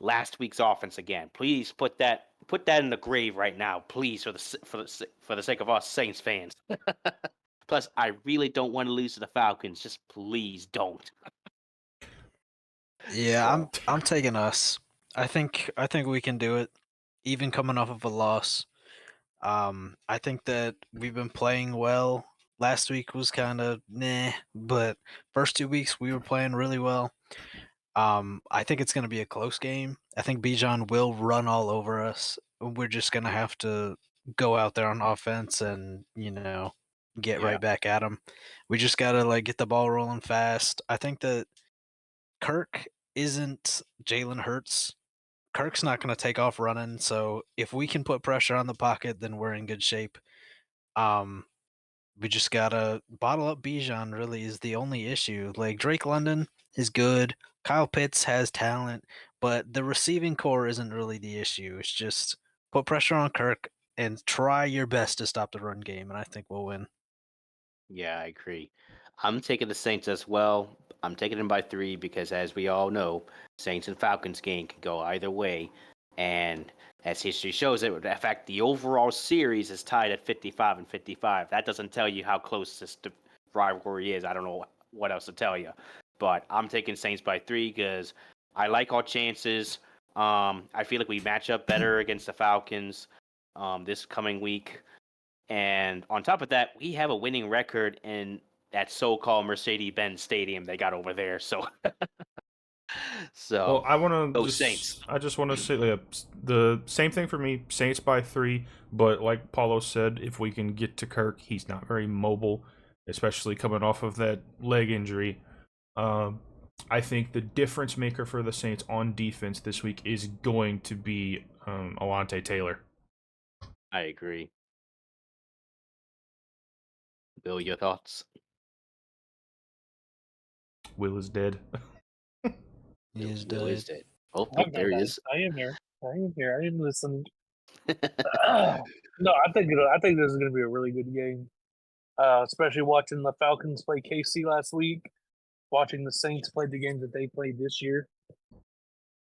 last week's offense again. Please put that put that in the grave right now, please, for the sake of us Saints fans. Plus, I really don't want to lose to the Falcons. Just please don't. Yeah, So, I'm taking us. I think we can do it, even coming off of a loss. I think that we've been playing well. Last week was kind of meh, but first 2 weeks we were playing really well. I think it's going to be a close game. I think Bijan will run all over us. We're just going to have to go out there on offense and, get yeah. right back at him. We just got to get the ball rolling fast. I think that Kirk isn't Jalen Hurts. Kirk's not going to take off running, so if we can put pressure on the pocket, then we're in good shape. Um, we just gotta bottle up Bijan. Really, is the only issue. Like Drake London is good. Kyle Pitts has talent, but the receiving core isn't really the issue. It's just put pressure on Kirk and try your best to stop the run game, and I think we'll win. Yeah, I agree. I'm taking the Saints as well. I'm taking them by 3 because, as we all know, Saints and Falcons game can go either way. And as history shows it, in fact, the overall series is tied at 55-55. That doesn't tell you how close this rivalry is. I don't know what else to tell you. But I'm taking Saints by 3 because I like our chances. I feel like we match up better against the Falcons this coming week. And on top of that, we have a winning record in that so-called Mercedes-Benz Stadium they got over there. So, Well, I want to go Saints. I just want to say the same thing for me. Saints by 3, but like Paulo said, if we can get to Kirk, he's not very mobile, especially coming off of that leg injury. I think the difference maker for the Saints on defense this week is going to be Alante Taylor. I agree. Bill, your thoughts? Will is dead. He is Bill dead. is dead. Oh, there he is. I am here. I am here. I am listening. No, I think this is going to be a really good game. Especially watching the Falcons play KC last week, watching the Saints play the games that they played this year.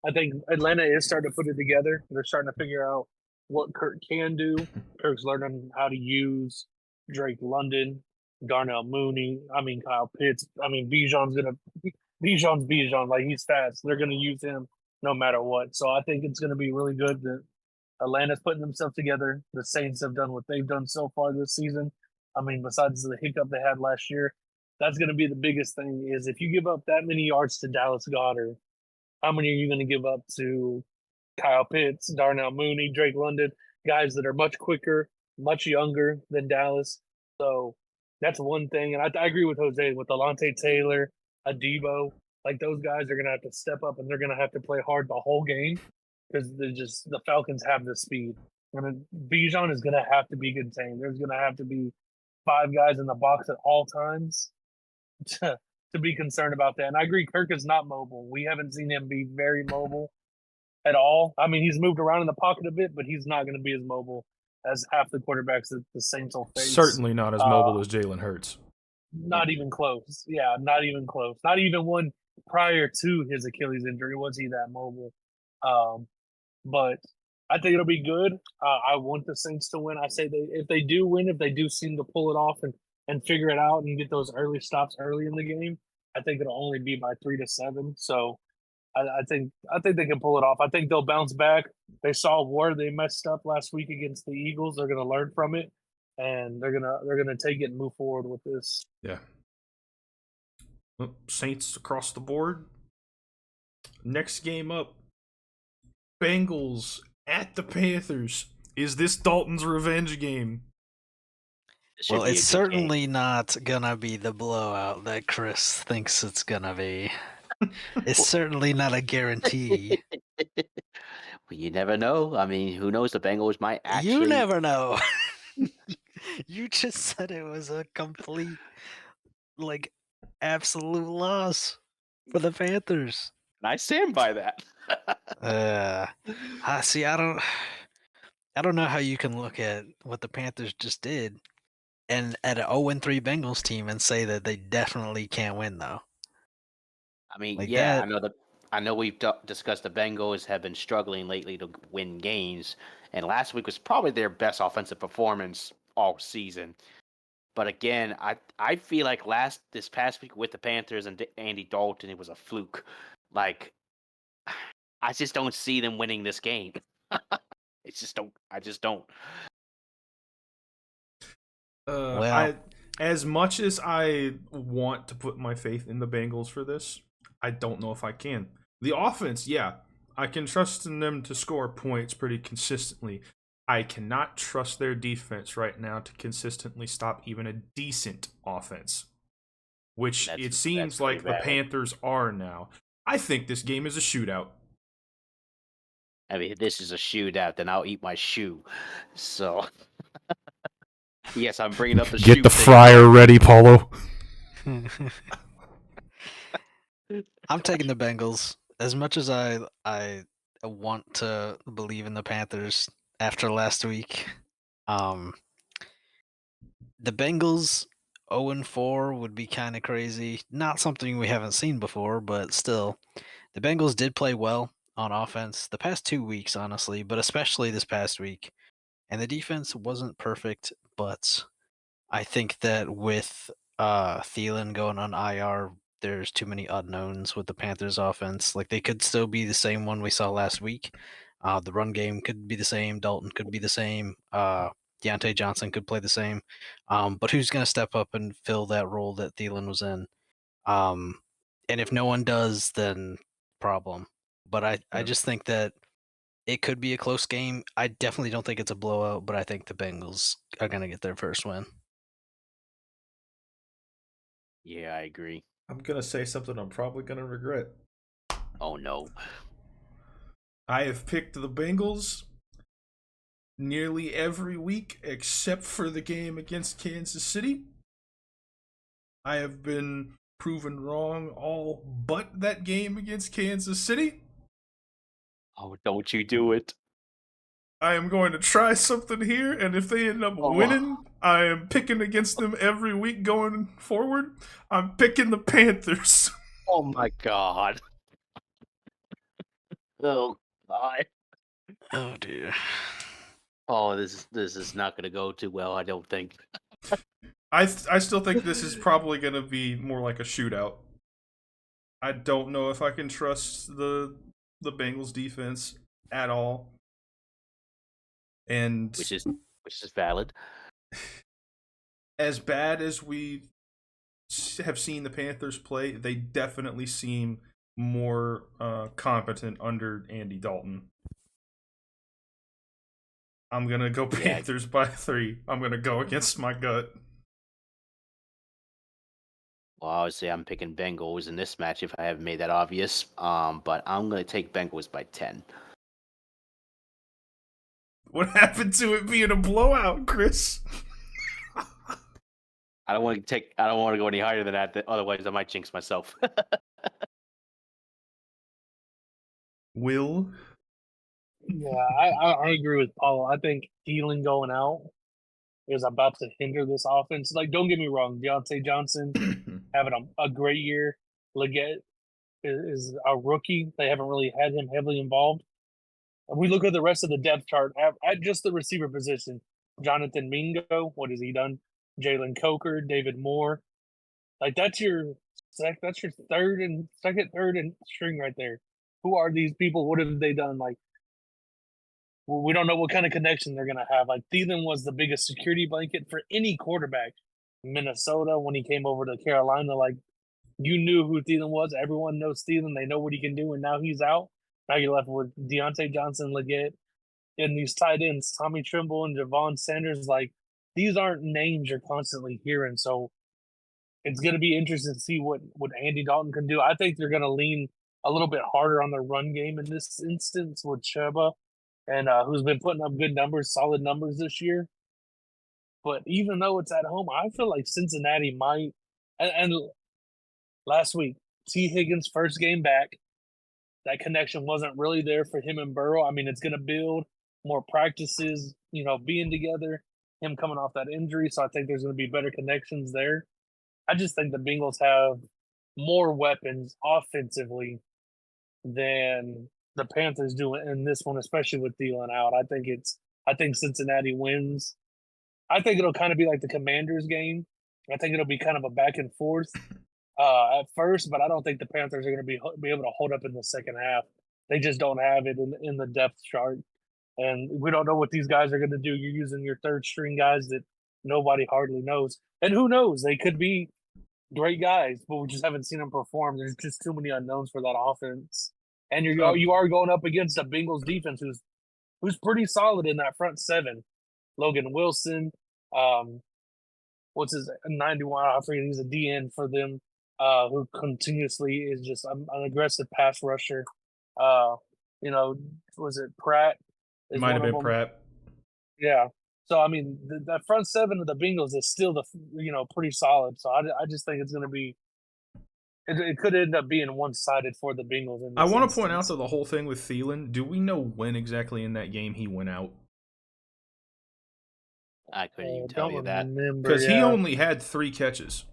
I think Atlanta is starting to put it together. They're starting to figure out what Kirk can do. Kirk's learning how to use Drake London, Darnell Mooney. Kyle Pitts. Bijan's Bijan. Like, he's fast. They're gonna use him no matter what. So I think it's gonna be really good that Atlanta's putting themselves together. The Saints have done what they've done so far this season. Besides the hiccup they had last year, that's gonna be the biggest thing. Is if you give up that many yards to Dallas Goedert, how many are you going to give up to Kyle Pitts, Darnell Mooney, Drake London, guys that are much quicker, much younger than Dallas? So that's one thing. And I agree with Jose with Alante Taylor, Adebo. Like, those guys are going to have to step up and they're going to have to play hard the whole game because the Falcons have the speed. Bijan is going to have to be contained. There's going to have to be 5 guys in the box at all times to be concerned about that. And I agree, Kirk is not mobile. We haven't seen him be very mobile at all. He's moved around in the pocket a bit, but he's not going to be as mobile as half the quarterbacks that the Saints will face. Certainly not as mobile as Jalen Hurts. Not even close. Yeah, not even close. Not even one prior to his Achilles injury was he that mobile. But I think it'll be good. I want the Saints to win. I say if they do win, if they do seem to pull it off and figure it out and get those early stops early in the game, I think it'll only be by 3-7. So I think they can pull it off. I think they'll bounce back. They saw where they messed up last week against the Eagles. They're going to learn from it, and they're gonna take it and move forward with this. Yeah. Well, Saints across the board. Next game up, Bengals at the Panthers. Is this Dalton's revenge game? Well, it's certainly not gonna be the blowout that Chris thinks it's gonna be. It's certainly not a guarantee. Well, you never know. Who knows? The Bengals might actually. You never know. You just said it was a complete, absolute loss for the Panthers. And I stand by that. See, I don't know how you can look at what the Panthers just did and at an 0-3 Bengals team and say that they definitely can't win, though. I that. know I know we've discussed the Bengals have been struggling lately to win games, and last week was probably their best offensive performance all season. But again, I feel like this past week with the Panthers and Andy Dalton, it was a fluke. Like, I just don't see them winning this game. It's just don't. I just don't. I as much as I want to put my faith in the Bengals for this, I don't know if I can. The offense, yeah, I can trust in them to score points pretty consistently. I cannot trust their defense right now to consistently stop even a decent offense, which it seems like the Panthers are now. I think this game is a shootout. I mean, if this is a shootout, then I'll eat my shoe. So, yes, I'm bringing up the shoe. Get the fryer ready, Paulo. I'm taking the Bengals. As much as I want to believe in the Panthers after last week, the Bengals 0-4 would be kind of crazy. Not something we haven't seen before, but still, the Bengals did play well on offense the past 2 weeks, honestly, but especially this past week. And the defense wasn't perfect, but I think that with Thielen going on IR, there's too many unknowns with the Panthers offense. Like, they could still be the same one we saw last week. The run game could be the same. Dalton could be the same. Deontay Johnson could play the same. But who's going to step up and fill that role that Thielen was in? And if no one does, then problem. But I just think that it could be a close game. I definitely don't think it's a blowout, but I think the Bengals are going to get their first win. Yeah, I agree. I'm going to say something I'm probably going to regret. Oh, no. I have picked the Bengals nearly every week except for the game against Kansas City. I have been proven wrong all but that game against Kansas City. Oh, don't you do it. I am going to try something here, and if they end up winning, I am picking against them every week going forward. I'm picking the Panthers. Oh, my God. Oh, God. Oh, dear. Oh, this is not going to go too well, I don't think. I still think this is probably going to be more like a shootout. I don't know if I can trust the Bengals defense at all. And which is valid. As bad as we have seen the Panthers play, they definitely seem more competent under Andy Dalton. I'm going to go Panthers by 3. I'm going to go against my gut. Well, obviously, I'm picking Bengals in this match if I haven't made that obvious. But I'm going to take Bengals by 10. What happened to it being a blowout, Chris? I don't want to go any higher than that. Otherwise, I might jinx myself. Will? Yeah, I agree with Paulo. I think Thielen going out is about to hinder this offense. Like, don't get me wrong, Deontay Johnson having a great year. Leggett is a rookie. They haven't really had him heavily involved. And we look at the rest of the depth chart at just the receiver position. Jonathan Mingo, what has he done? Jalen Coker, David Moore. Like, that's your second, third and string right there. Who are these people? What have they done? Like, we don't know what kind of connection they're going to have. Like, Thielen was the biggest security blanket for any quarterback. Minnesota, when he came over to Carolina, like, you knew who Thielen was. Everyone knows Thielen. They know what he can do, and now he's out. Now you're left with Deontay Johnson, Leggett, and these tight ends, Tommy Trimble and Javon Sanders. Like, these aren't names you're constantly hearing. So it's going to be interesting to see what Andy Dalton can do. I think they're going to lean a little bit harder on the run game in this instance with Chuba, and who's been putting up good numbers, solid numbers this year. But even though it's at home, I feel like Cincinnati might. And last week, T. Higgins' first game back, that connection wasn't really there for him and Burrow. I mean, it's going to build more practices, being together, him coming off that injury. So I think there's going to be better connections there. I just think the Bengals have more weapons offensively than the Panthers do in this one, especially with Thielen out. I think Cincinnati wins. I think it'll kind of be like the Commanders game. I think it'll be kind of a back and forth at first, but I don't think the Panthers are going to be able to hold up in the second half. They just don't have it in the depth chart, and we don't know what these guys are going to do. You're using your third string guys that nobody hardly knows, and who knows? They could be great guys, but we just haven't seen them perform. There's just too many unknowns for that offense, and you are going up against a Bengals defense who's pretty solid in that front seven. Logan Wilson, what's his 91? I forget. He's a DN for them, who continuously is just an aggressive pass rusher. Was it Pratt? It might have been Pratt. Yeah. So I mean, that front seven of the Bengals is still pretty solid. So I just think it's going to be. It could end up being one-sided for the Bengals. I want to point out that the whole thing with Thielen. Do we know when exactly in that game he went out? I couldn't even tell you that because he only had 3 catches.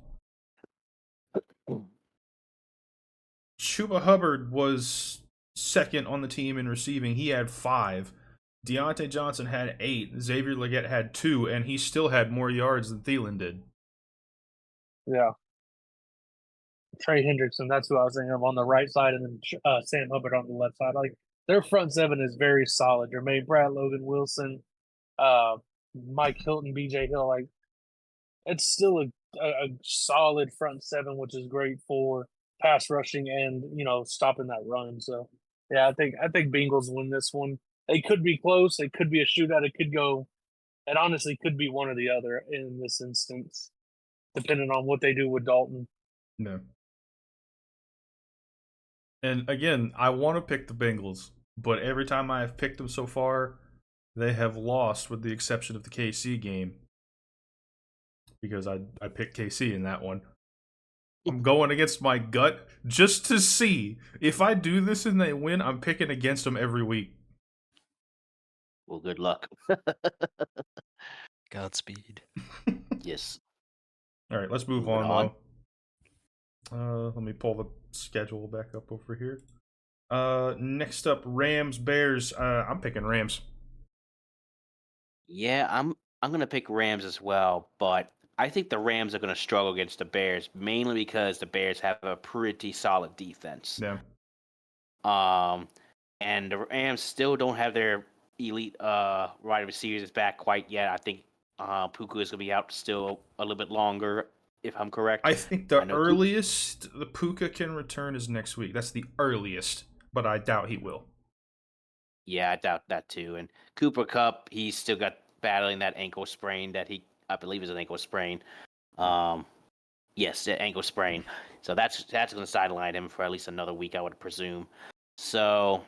Chuba Hubbard was second on the team in receiving. He had 5. Deontay Johnson had 8. Xavier Legette had 2, and he still had more yards than Thielen did. Yeah. Trey Hendrickson, that's who I was thinking of on the right side, and then Sam Hubbard on the left side. Like, their front seven is very solid. Jermaine Pratt, Logan Wilson, Mike Hilton, BJ Hill. Like, it's still a solid front seven, which is great for pass rushing and stopping that run. So yeah, I think Bengals win this one. It could be close. It could be a shootout. It honestly could be one or the other in this instance, depending on what they do with Dalton. No. And again, I want to pick the Bengals, but every time I have picked them so far, they have lost with the exception of the KC game. Because I picked KC in that one. I'm going against my gut just to see. If I do this and they win, I'm picking against them every week. Well, good luck. Godspeed. Yes. All right, let's move on, though. Let me pull the schedule back up over here. Next up, Rams, Bears. I'm picking Rams. Yeah, I'm gonna pick Rams as well, but I think the Rams are gonna struggle against the Bears, mainly because the Bears have a pretty solid defense. Yeah. And the Rams still don't have their elite wide receivers back quite yet. I think Puka is gonna be out still a little bit longer, if I'm correct. I think the earliest the Puka can return is next week. That's the earliest, but I doubt he will. Yeah, I doubt that too. And Cooper Kupp, he's still got battling that ankle sprain that I believe is an ankle sprain. Yes, ankle sprain. So that's going to sideline him for at least another week, I would presume. So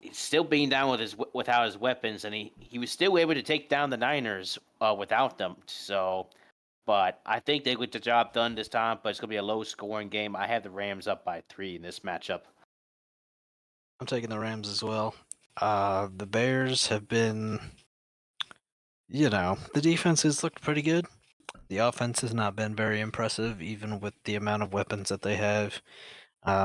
he's still being down without his weapons, and he was still able to take down the Niners without them. So, but I think they get the job done this time. But it's going to be a low-scoring game. I have the Rams up by 3 in this matchup. I'm taking the Rams as well. The Bears have been, the defense has looked pretty good. The offense has not been very impressive, even with the amount of weapons that they have.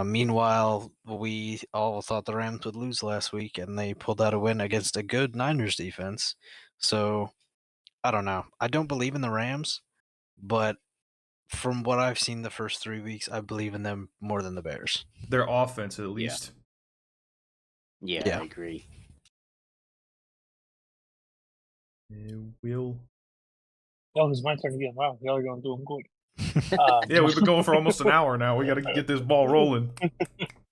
Meanwhile, we all thought the Rams would lose last week, and they pulled out a win against a good Niners defense. So, I don't know. I don't believe in the Rams, but from what I've seen the first 3 weeks, I believe in them more than the Bears. Their offense, at least. Yeah, I agree. Will. Oh, it's my turn again. Wow, y'all are going to do them quick. Yeah, we've been going for almost an hour now. We got to get this ball rolling.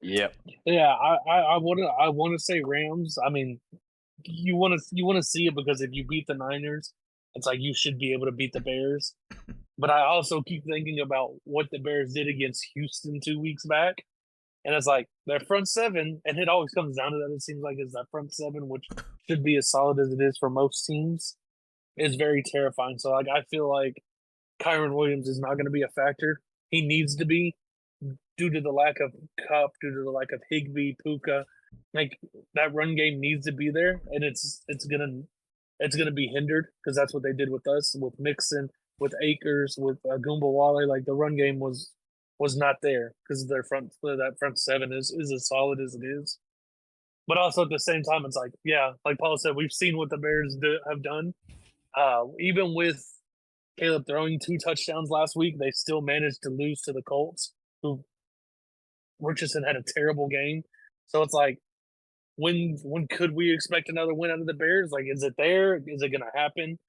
Yep. Yeah, I want to say Rams. I mean, you want to see it because if you beat the Niners, it's like you should be able to beat the Bears. But I also keep thinking about what the Bears did against Houston 2 weeks back. And it's like their front seven, and it always comes down to that. It seems like it's that front seven, which should be as solid as it is for most teams, is very terrifying. So like I feel like Kyron Williams is not going to be a factor. He needs to be due to the lack of Kupp, due to the lack of Higbee, Puka. Like that run game needs to be there, and it's gonna be hindered because that's what they did with us, with Mixon, with Akers, with Goombawale. Like the run game was was not there because their that front seven is as solid as it is. But also at the same time, it's like, yeah, like Paul said, we've seen what the Bears have done. Even with Caleb throwing 2 touchdowns last week, they still managed to lose to the Colts, who Richardson had a terrible game. So it's like, when could we expect another win out of the Bears? Like, is it there? Is it going to happen?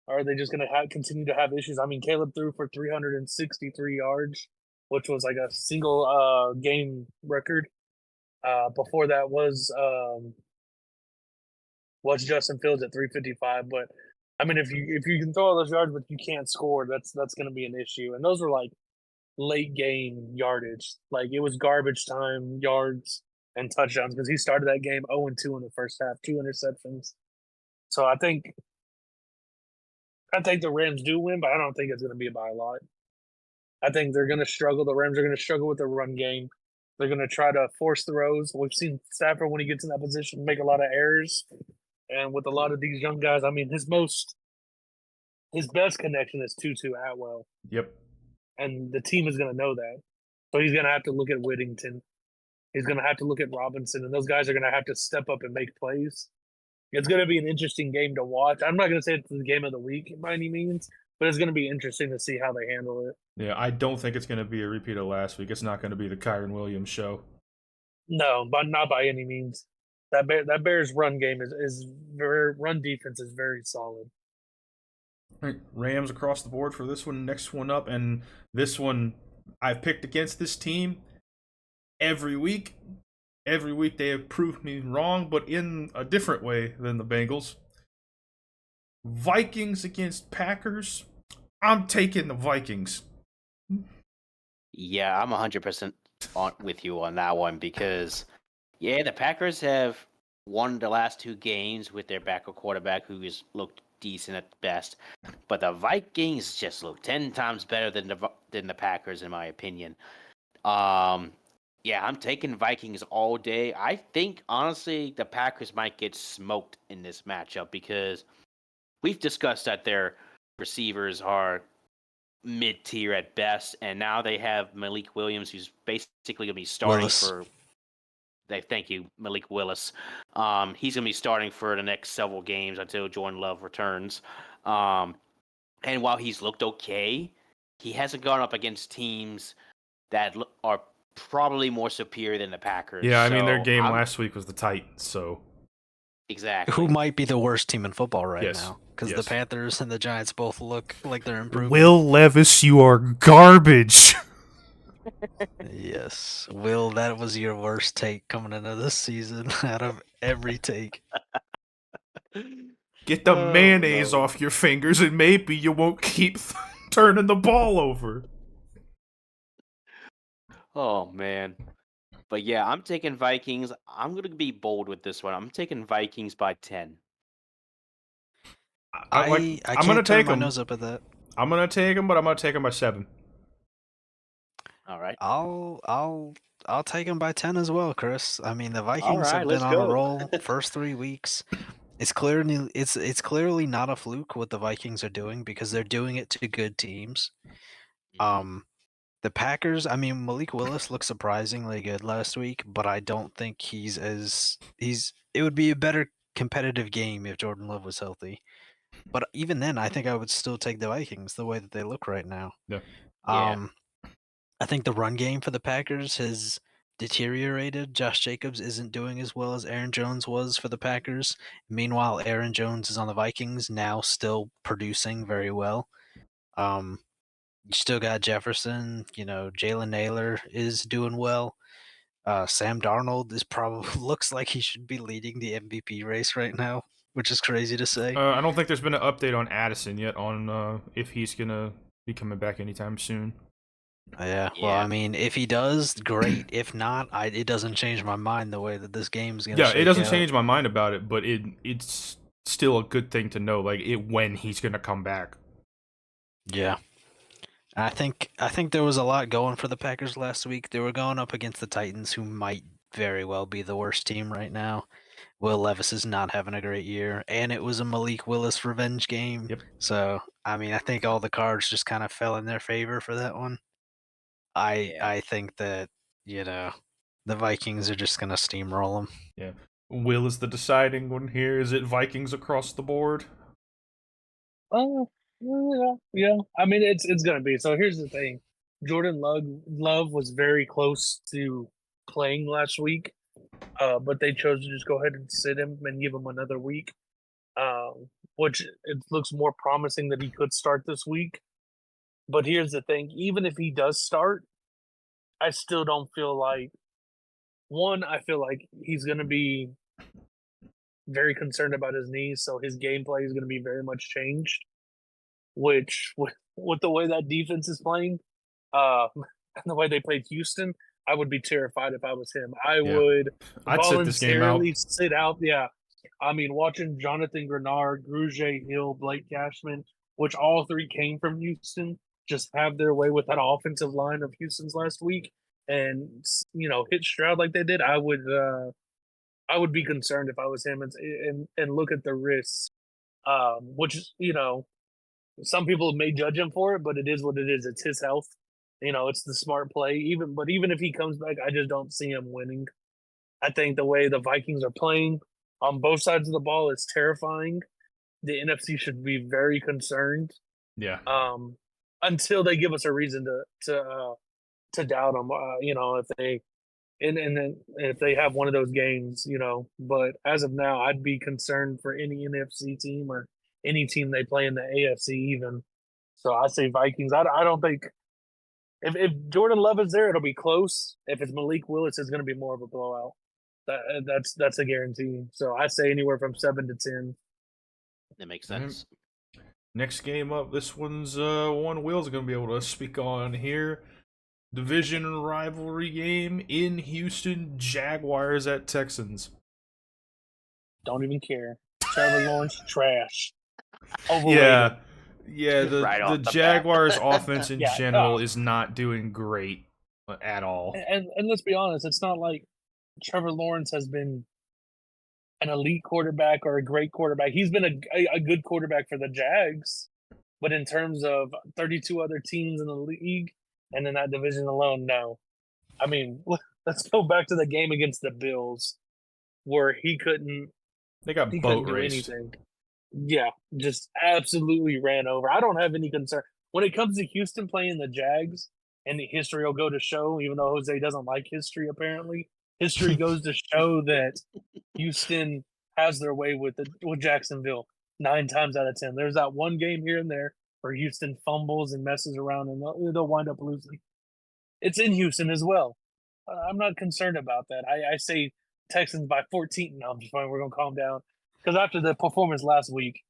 Or are they just going to continue to have issues? I mean, Caleb threw for 363 yards, which was like a single game record. Before that was Justin Fields at 355. But I mean, if you can throw all those yards but you can't score, that's going to be an issue. And those were like late game yardage. Like, it was garbage time yards and touchdowns because he started that game 0-2 in the first half, 2 interceptions. So I think the Rams do win, but I don't think it's going to be by a lot. I think they're going to struggle. The Rams are going to struggle with the run game. They're going to try to force throws. We've seen Stafford, when he gets in that position, make a lot of errors. And with a lot of these young guys, I mean, his best connection is Tutu Atwell. Yep. And the team is going to know that. So he's going to have to look at Whittington. He's going to have to look at Robinson. And those guys are going to have to step up and make plays. It's going to be an interesting game to watch. I'm not going to say it's the game of the week by any means, but it's going to be interesting to see how they handle it. Yeah, I don't think it's going to be a repeat of last week. It's not going to be the Kyron Williams show. No, but not by any means. That Bears run game is very, run defense is very solid. All right, Rams across the board for this one. Next one up, and this one I've picked against this team every week. Every week they have proved me wrong, but in a different way than the Bengals. Vikings against Packers. I'm taking the Vikings. Yeah, I'm 100% with you on that one because, yeah, the Packers have won the last 2 games with their backup quarterback who has looked decent at best, but the Vikings just look 10 times better than the Packers, in my opinion. Yeah, I'm taking Vikings all day. I think, honestly, the Packers might get smoked in this matchup because we've discussed that their receivers are mid-tier at best, and now they have Malik Williams, who's basically going to be starting for... Thank you, Malik Willis. He's going to be starting for the next several games until Jordan Love returns. And while he's looked okay, he hasn't gone up against teams that are probably more superior than the Packers. Yeah, I mean, their game last week was the Titans, so... Exactly. Who might be the worst team in football right now? Because the Panthers and the Giants both look like they're improving. Will Levis, you are garbage. Yes. Will, that was your worst take coming into this season out of every take. Get the mayonnaise off your fingers and maybe you won't keep turning the ball over. Oh, man. But yeah, I'm taking Vikings. I'm going to be bold with this one. I'm taking Vikings by 10. I'm going to take my nose up at that. I'm going to take them, but I'm going to take them by 7. All right. I'll take them by 10 as well, Chris. I mean, the Vikings have been on a roll first 3 weeks. It's clearly not a fluke what the Vikings are doing because they're doing it to good teams. The Packers, I mean, Malik Willis looked surprisingly good last week, but I don't think it would be a better competitive game if Jordan Love was healthy. But even then, I think I would still take the Vikings the way that they look right now. Yeah. I think the run game for the Packers has deteriorated. Josh Jacobs isn't doing as well as Aaron Jones was for the Packers. Meanwhile, Aaron Jones is on the Vikings now, still producing very well. You still got Jefferson, Jalen Naylor is doing well. Sam Darnold looks like he should be leading the MVP race right now, which is crazy to say. I don't think there's been an update on Addison yet on if he's going to be coming back anytime soon. Yeah, well, I mean, if he does, great. If not, it doesn't change my mind the way that this game's going to shake out. Yeah, it doesn't change my mind about it, but it's still a good thing to know, when he's going to come back. Yeah. I think there was a lot going for the Packers last week. They were going up against the Titans, who might very well be the worst team right now. Will Levis is not having a great year, and it was a Malik Willis revenge game. Yep. So, I mean, I think all the cards just kind of fell in their favor for that one. I think that, the Vikings are just gonna steamroll them. Yeah. Will is the deciding one here. Is it Vikings across the board? Yeah. I mean, it's gonna be. So here's the thing: Jordan Love was very close to playing last week, but they chose to just go ahead and sit him and give him another week, which it looks more promising that he could start this week. But here's the thing: even if he does start, I still don't feel like I feel like he's gonna be very concerned about his knees, so his gameplay is gonna be very much changed. Which with the way that defense is playing, and the way they played Houston, I would be terrified if I was him. I Yeah. would I'd sit this game out. voluntarily sit out. Yeah, I mean, watching Jonathan Grenard, Grugier Hill, Blake Cashman, which all three came from Houston, just have their way with that offensive line of Houston's last week, and hit Stroud like they did. I would be concerned if I was him, and look at the risks, which some people may judge him for it, but it is what it is. It's his health. It's the smart play. Even if he comes back, I just don't see him winning. I think the way the Vikings are playing on both sides of the ball is terrifying. The NFC should be very concerned. Yeah. Until they give us a reason to doubt them. If they and then if they have one of those games, But as of now, I'd be concerned for any NFC team or any team they play in the AFC even. So I say Vikings. I don't think if Jordan Love is there, it'll be close. If it's Malik Willis, it's going to be more of a blowout. That's a guarantee. So I say anywhere from 7-10. That makes sense. Next game up, this one's one Will's going to be able to speak on here. Division rivalry game in Houston, Jaguars at Texans. Don't even care. Trevor Lawrence, trash. Overrated. Yeah, the Right off the Jaguars' bat. offense in Yeah, general no. is not doing great at all. And let's be honest, it's not like Trevor Lawrence has been an elite quarterback or a great quarterback. He's been a good quarterback for the Jags, but in terms of 32 other teams in the league and in that division alone, no. I mean, let's go back to the game against the Bills where he couldn't They got do boat raced. anything. Yeah, just absolutely ran over. I don't have any concern when it comes to Houston playing the Jags, and the history will go to show. Even though Jose doesn't like history, apparently, history goes to show that Houston has their way with Jacksonville 9 times out of 10. There's that one game here and there where Houston fumbles and messes around, and they'll wind up losing. It's in Houston as well. I'm not concerned about that. I say Texans by 14. No, I'm just fine. We're gonna calm down. Because after the performance last week,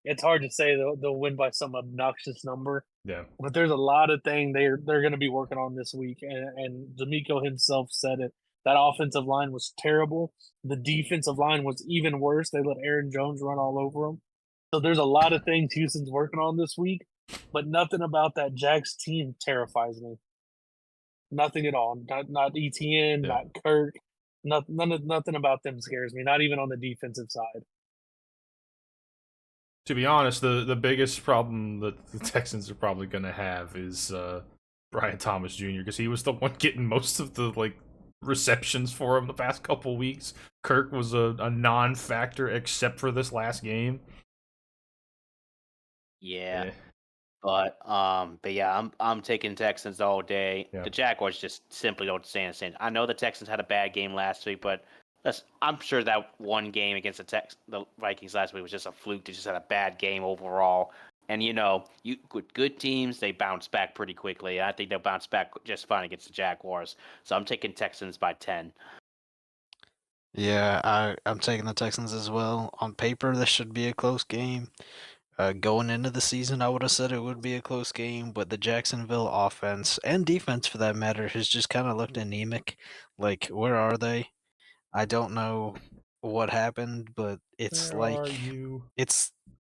it's hard to say they'll win by some obnoxious number. Yeah. But there's a lot of things they're going to be working on this week, and D'Amico himself said it. That offensive line was terrible. The defensive line was even worse. They let Aaron Jones run all over them. So there's a lot of things Houston's working on this week, but nothing about that Jags team terrifies me. Nothing at all. Not ETN, not Kirk. Nothing about them scares me. Not even on the defensive side. To be honest, the biggest problem that the Texans are probably going to have is Brian Thomas Jr. because he was the one getting most of the receptions for him the past couple weeks. Kirk was a non-factor except for this last game. Yeah. But yeah, I'm taking Texans all day. Yeah. The Jaguars just simply don't stand a chance. I know the Texans had a bad game last week, but I'm sure that one game against the Vikings last week was just a fluke. They just had a bad game overall. And good teams, they bounce back pretty quickly. I think they'll bounce back just fine against the Jaguars. So I'm taking Texans by 10. Yeah, I'm taking the Texans as well. On paper, this should be a close game. Going into the season, I would have said it would be a close game, but the Jacksonville offense and defense, for that matter, has just kind of looked anemic. Like, where are they? I don't know what happened, but it's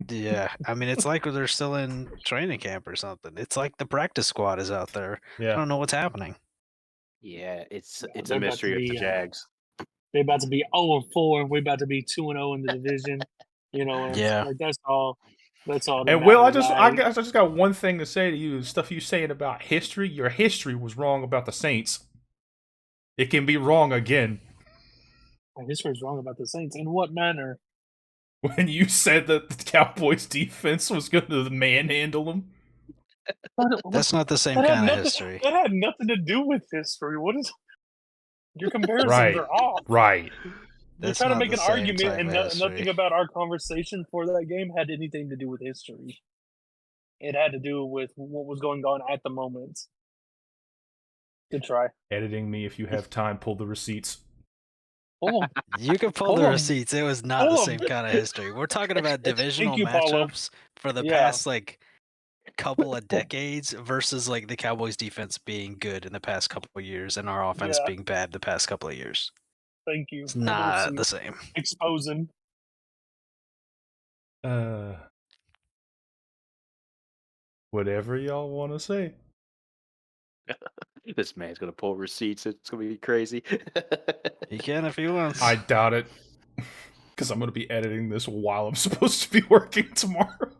yeah. I mean, it's like they're still in training camp or something. It's like the practice squad is out there. I Yeah. don't know what's happening. Yeah, it's a they're about mystery to of the be, Jags. They're about to be 0-4, and we're about to be 2-0 in the division. Yeah. Like that's all. That's all that And Will, matters. I just got one thing to say to you. Stuff you saying about history. Your history was wrong about the Saints. It can be wrong again. My history is wrong about the Saints. In what manner? When you said that the Cowboys defense was going to manhandle them. That's not the same That had kind of nothing. history. That had nothing to do with history. What is your comparisons Right. are off. Right. You're That's trying to not make the an same argument, type and of history. nothing about our conversation for that game had anything to do with history. It had to do with what was going on at the moment. Good try. Editing me if you have time. Pull the receipts. Pull 'em. You can pull Pull the 'em. receipts. It was not the Pull 'em. same kind of history. We're talking about divisional you, Paulo. matchups for the Yeah. past like couple of decades versus like the Cowboys defense being good in the past couple of years and our offense Yeah. being bad the past couple of years. Thank you. It's Pull the not the receipt. same. Exposing. Whatever y'all want to say. This man's gonna pull receipts. It's gonna be crazy. He can if he wants. I doubt it. Because I'm going to be editing this while I'm supposed to be working tomorrow.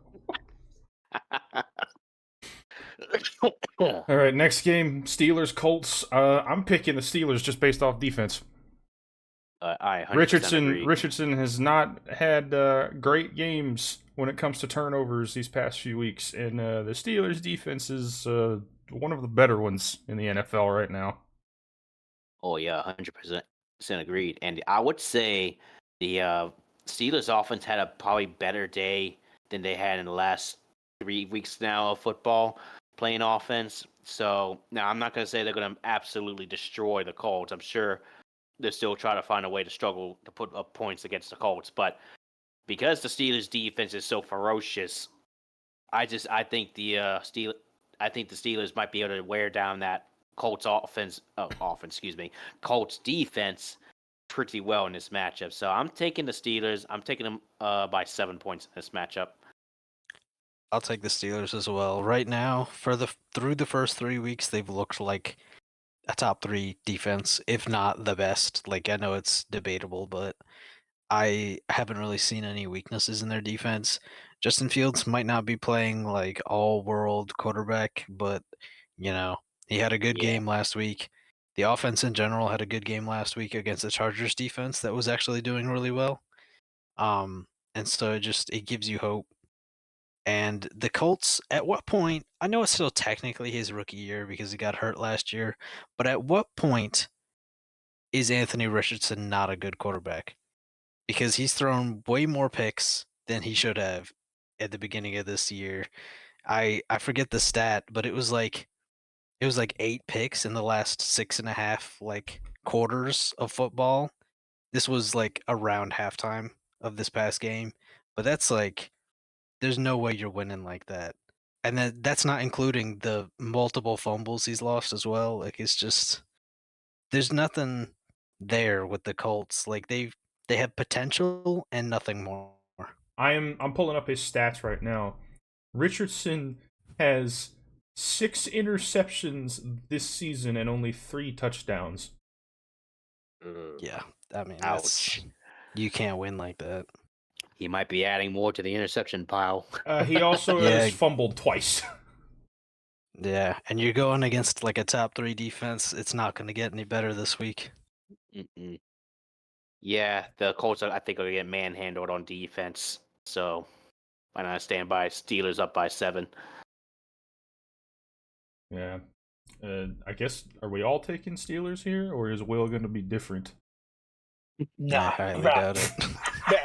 All right, next game, Steelers Colts. I'm picking the Steelers just based off defense. I 100% agree. Richardson has not had great games when it comes to turnovers these past few weeks, and the Steelers defense is one of the better ones in the NFL right now. Oh yeah, 100% agreed. And I would say the Steelers offense had a probably better day than they had in the last 3 weeks now of football playing offense. So now I'm not going to say they're going to absolutely destroy the Colts. I'm sure they're still trying to find a way to struggle to put up points against the Colts. But because the Steelers defense is so ferocious, I think the Steelers might be able to wear down that Colts Colts defense pretty well in this matchup. So I'm taking the Steelers. I'm taking them by 7 points in this matchup. I'll take the Steelers as well. Right now, through the first 3 weeks, they've looked like a top 3 defense, if not the best. Like, I know it's debatable, but I haven't really seen any weaknesses in their defense. Justin Fields might not be playing like all-world quarterback, but you know, he had a good game last week. The offense in general had a good game last week against the Chargers defense that was actually doing really well. And so it gives you hope. And the Colts, at what point, I know it's still technically his rookie year because he got hurt last year, but at what point is Anthony Richardson not a good quarterback? Because he's thrown way more picks than he should have at the beginning of this year. I forget the stat, but it was like 8 picks in the last 6.5 like quarters of football. This was like around halftime of this past game, but that's like there's no way you're winning like that. And that's not including the multiple fumbles he's lost as well. Like it's just there's nothing there with the Colts. Like they have potential and nothing more. I'm pulling up his stats right now. Richardson has 6 interceptions this season and only 3 touchdowns. Yeah, I mean, Ouch. You can't win like that. He might be adding more to the interception pile. He also Yeah. has fumbled twice. Yeah, and you're going against like a top 3 defense. It's not going to get any better this week. Mm-mm. Yeah, the Colts, I think, are going to get manhandled on defense. So why not stand by Steelers up by 7? Yeah. I guess, are we all taking Steelers here, or is Will going to be different? Nah, I highly doubt it.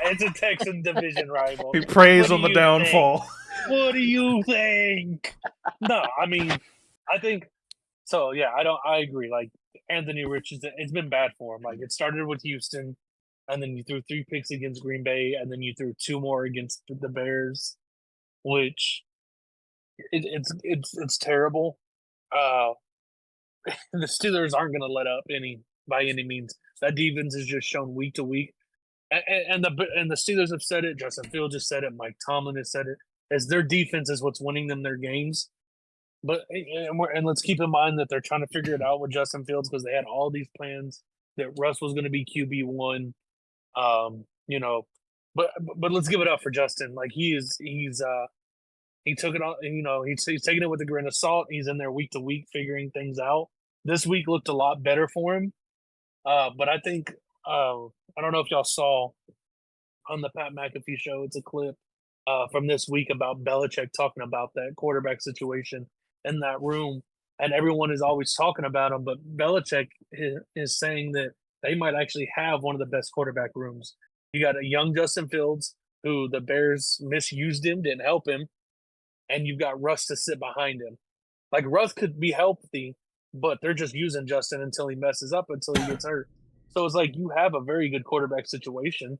It's a Texan division rival. He preys What on do the you downfall. What do you think? No, I mean, I think so. Yeah, I agree. Like Anthony Richardson, it's been bad for him. Like it started with Houston, and then you threw 3 picks against Green Bay, and then you threw 2 more against the Bears, which it's terrible. The Steelers aren't going to let up by any means. That defense is just shown week to week, and the Steelers have said it. Justin Fields just said it. Mike Tomlin has said it. As their defense is what's winning them their games. But and let's keep in mind that they're trying to figure it out with Justin Fields because they had all these plans that Russ was going to be QB1. You know, But let's give it up for Justin. Like he took it on. He's taking it with a grain of salt. He's in there week to week figuring things out. This week looked a lot better for him. But I think I don't know if y'all saw on the Pat McAfee show. It's a clip from this week about Belichick talking about that quarterback situation in that room, and everyone is always talking about him. But Belichick is saying that they might actually have one of the best quarterback rooms. You got a young Justin Fields who the Bears misused him, didn't help him, and you've got Russ to sit behind him. Like Russ could be healthy, but they're just using Justin until he messes up, until he gets hurt. So it's like you have a very good quarterback situation,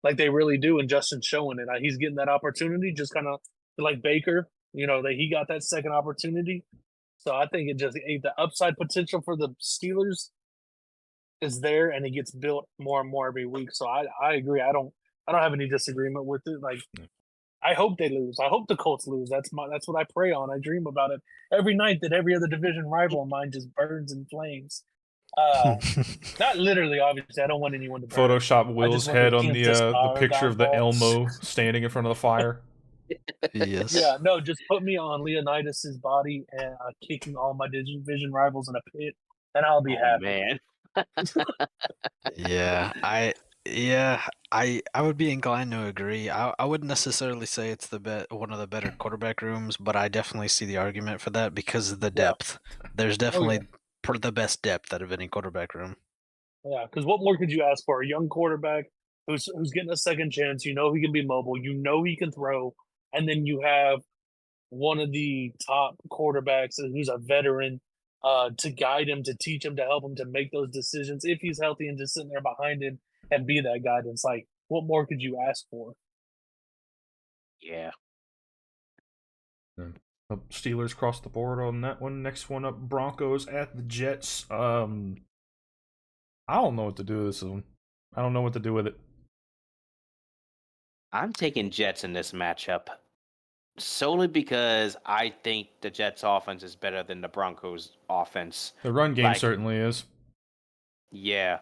like they really do, and Justin's showing it. He's getting that opportunity, just kind of like Baker. That he got that second opportunity. So I think the upside potential for the Steelers is there, and it gets built more and more every week. So I agree. I don't have any disagreement with it. Like I hope they lose. I hope the Colts lose. That's what I pray on. I dream about it every night, that every other division rival of mine just burns in flames. Not literally, obviously. I don't want anyone to burn. Photoshop Will's head on the picture of the balls. Elmo standing in front of the fire. Yes. Yeah, no, just put me on Leonidas's body and kicking all my division rivals in a pit, and I'll be happy. Man. I would be inclined to agree. I wouldn't necessarily say it's one of the better quarterback rooms, but I definitely see the argument for that because of the depth. There's definitely the best depth out of any quarterback room. Yeah, because what more could you ask for? A young quarterback who's getting a second chance. He can be mobile. He can throw, and then you have one of the top quarterbacks who's a veteran to guide him, to teach him, to help him to make those decisions if he's healthy, and just sitting there behind him and be that guidance. Like, what more could you ask for? Yeah. Steelers cross the board on that one. Next one up, Broncos at the Jets. I don't know what to do with this one. I don't know what to do with it. I'm taking Jets in this matchup solely because I think the Jets offense is better than the Broncos offense. The run game certainly is. Yeah.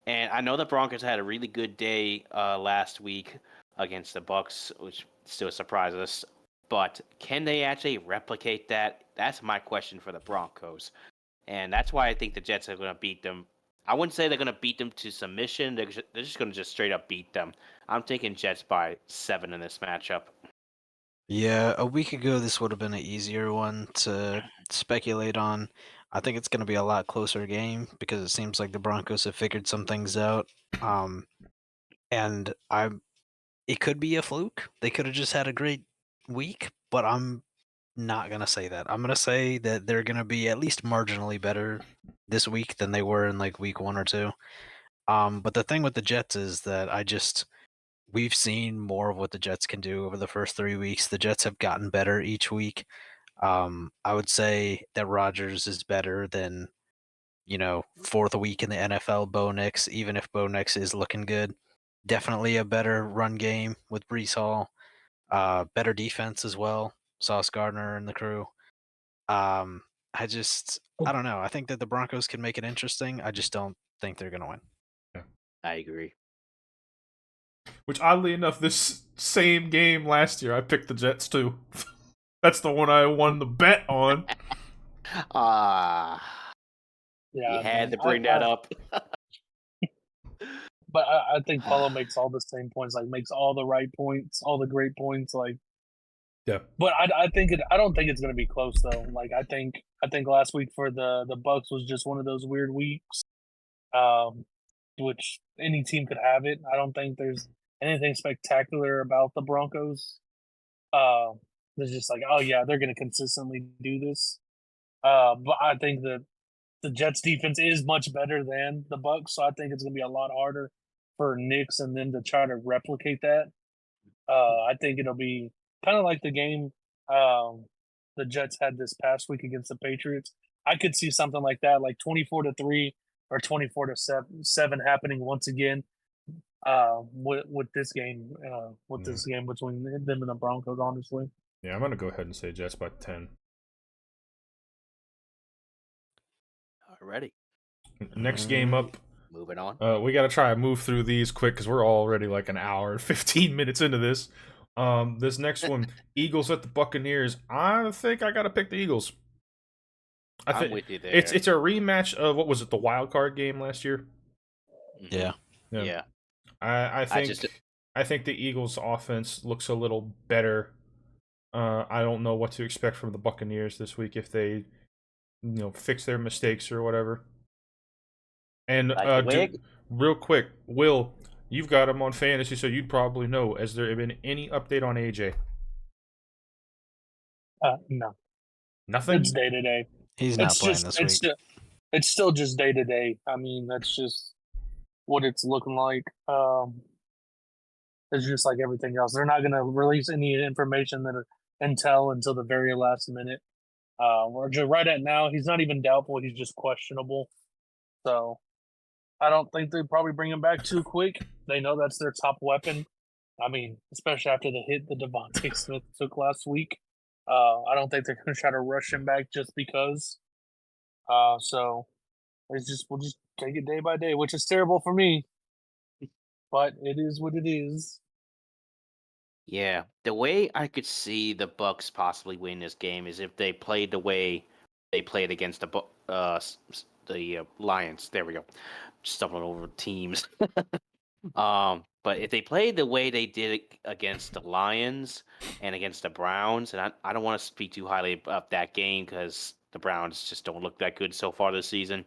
And I know the Broncos had a really good day last week against the Bucks, which still surprises us. But can they actually replicate that? That's my question for the Broncos. And that's why I think the Jets are going to beat them. I wouldn't say they're going to beat them to submission. They're just going to just straight up beat them. I'm taking Jets by 7 in this matchup. Yeah, a week ago this would have been an easier one to speculate on. I think it's going to be a lot closer game because it seems like the Broncos have figured some things out. And it could be a fluke. They could have just had a great week, but I'm not going to say that. I'm going to say that they're going to be at least marginally better this week than they were in like week 1 or 2. But the thing with the Jets is that we've seen more of what the Jets can do over the first 3 weeks. The Jets have gotten better each week. I would say that Rodgers is better than, 4th week in the NFL, Bo Nix, even if Bo Nix is looking good. Definitely a better run game with Breece Hall. Better defense as well. Sauce Gardner and the crew. I don't know. I think that the Broncos can make it interesting. I just don't think they're going to win. Yeah. I agree. Which, oddly enough, this same game last year, I picked the Jets too. That's the one I won the bet on. You had to bring that up. But I think Paulo makes all the same points, like makes all the right points, all the great points, like. Yeah. But I don't think it's going to be close though. Like I think last week for the Bucks was just one of those weird weeks, which any team could have it. I don't think there's anything spectacular about the Broncos. There's just like, oh yeah, they're going to consistently do this. But I think that the Jets defense is much better than the Bucks, so I think it's going to be a lot harder for Knicks and them to try to replicate that. I think it'll be kind of like the game the Jets had this past week against the Patriots. I could see something like that, like 24-3 or 24-7 happening once again with this game, this game between them and the Broncos. Honestly, yeah, I'm gonna go ahead and say Jets by 10. Already. Next game up, Moving on. We got to try and move through these quick because we're already like an hour and 15 minutes into this. This next one, Eagles at the Buccaneers. I think I got to pick the Eagles. I'm with you there. It's a rematch of what was it, the wild card game last year? Yeah. Yeah. I think the Eagles offense looks a little better. I don't know what to expect from the Buccaneers this week if they, fix their mistakes or whatever. And real quick, Will, you've got him on fantasy, so you'd probably know. Has there been any update on AJ? No. Nothing. It's day to day. He's not playing this week. It's still just day to day. I mean, that's just what it's looking like. It's just like everything else. They're not going to release any information intel until the very last minute. We're just right at now. He's not even doubtful. He's just questionable. So I don't think they'd probably bring him back too quick. They know that's their top weapon. I mean, especially after the hit that Devontae Smith took last week. I don't think they're going to try to rush him back just because. So we'll just take it day by day, which is terrible for me. But it is what it is. Yeah, the way I could see the Bucks possibly win this game is if they played the way they played against the Lions. There we go. Stumbling over teams. But if they played the way they did it against the Lions and against the Browns, and I don't want to speak too highly of that game because the Browns just don't look that good so far this season.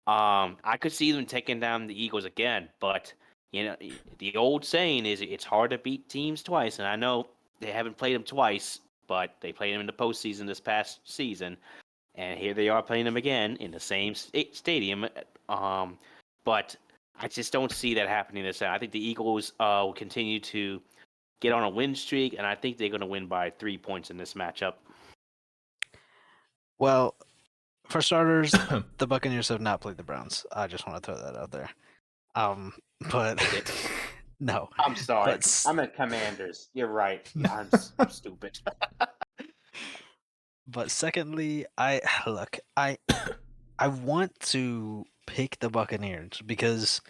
I could see them taking down the Eagles again, but the old saying is it's hard to beat teams twice, and I know they haven't played them twice, but they played them in the postseason this past season, and here they are playing them again in the same stadium. But I just don't see that happening this time. I think the Eagles will continue to get on a win streak, and I think they're going to win by 3 points in this matchup. Well, for starters, the Buccaneers have not played the Browns. I just want to throw that out there. But no. I'm sorry. I'm at Commanders. You're right. I'm stupid. But secondly, I want to pick the Buccaneers because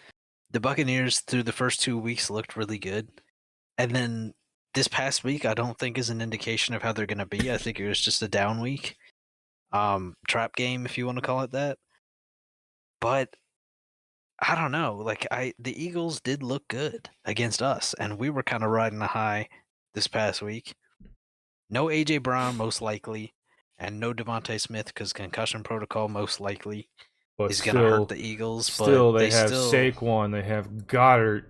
the Buccaneers through the first 2 weeks looked really good. And then this past week, I don't think is an indication of how they're going to be. I think it was just a down week. Trap game, if you want to call it that. But I don't know. Like the Eagles did look good against us, and we were kind of riding the high this past week. No AJ Brown, most likely, and no Devontae Smith because concussion protocol, most likely. But is going to hurt the Eagles. Still, but they have Saquon, they have Goddard,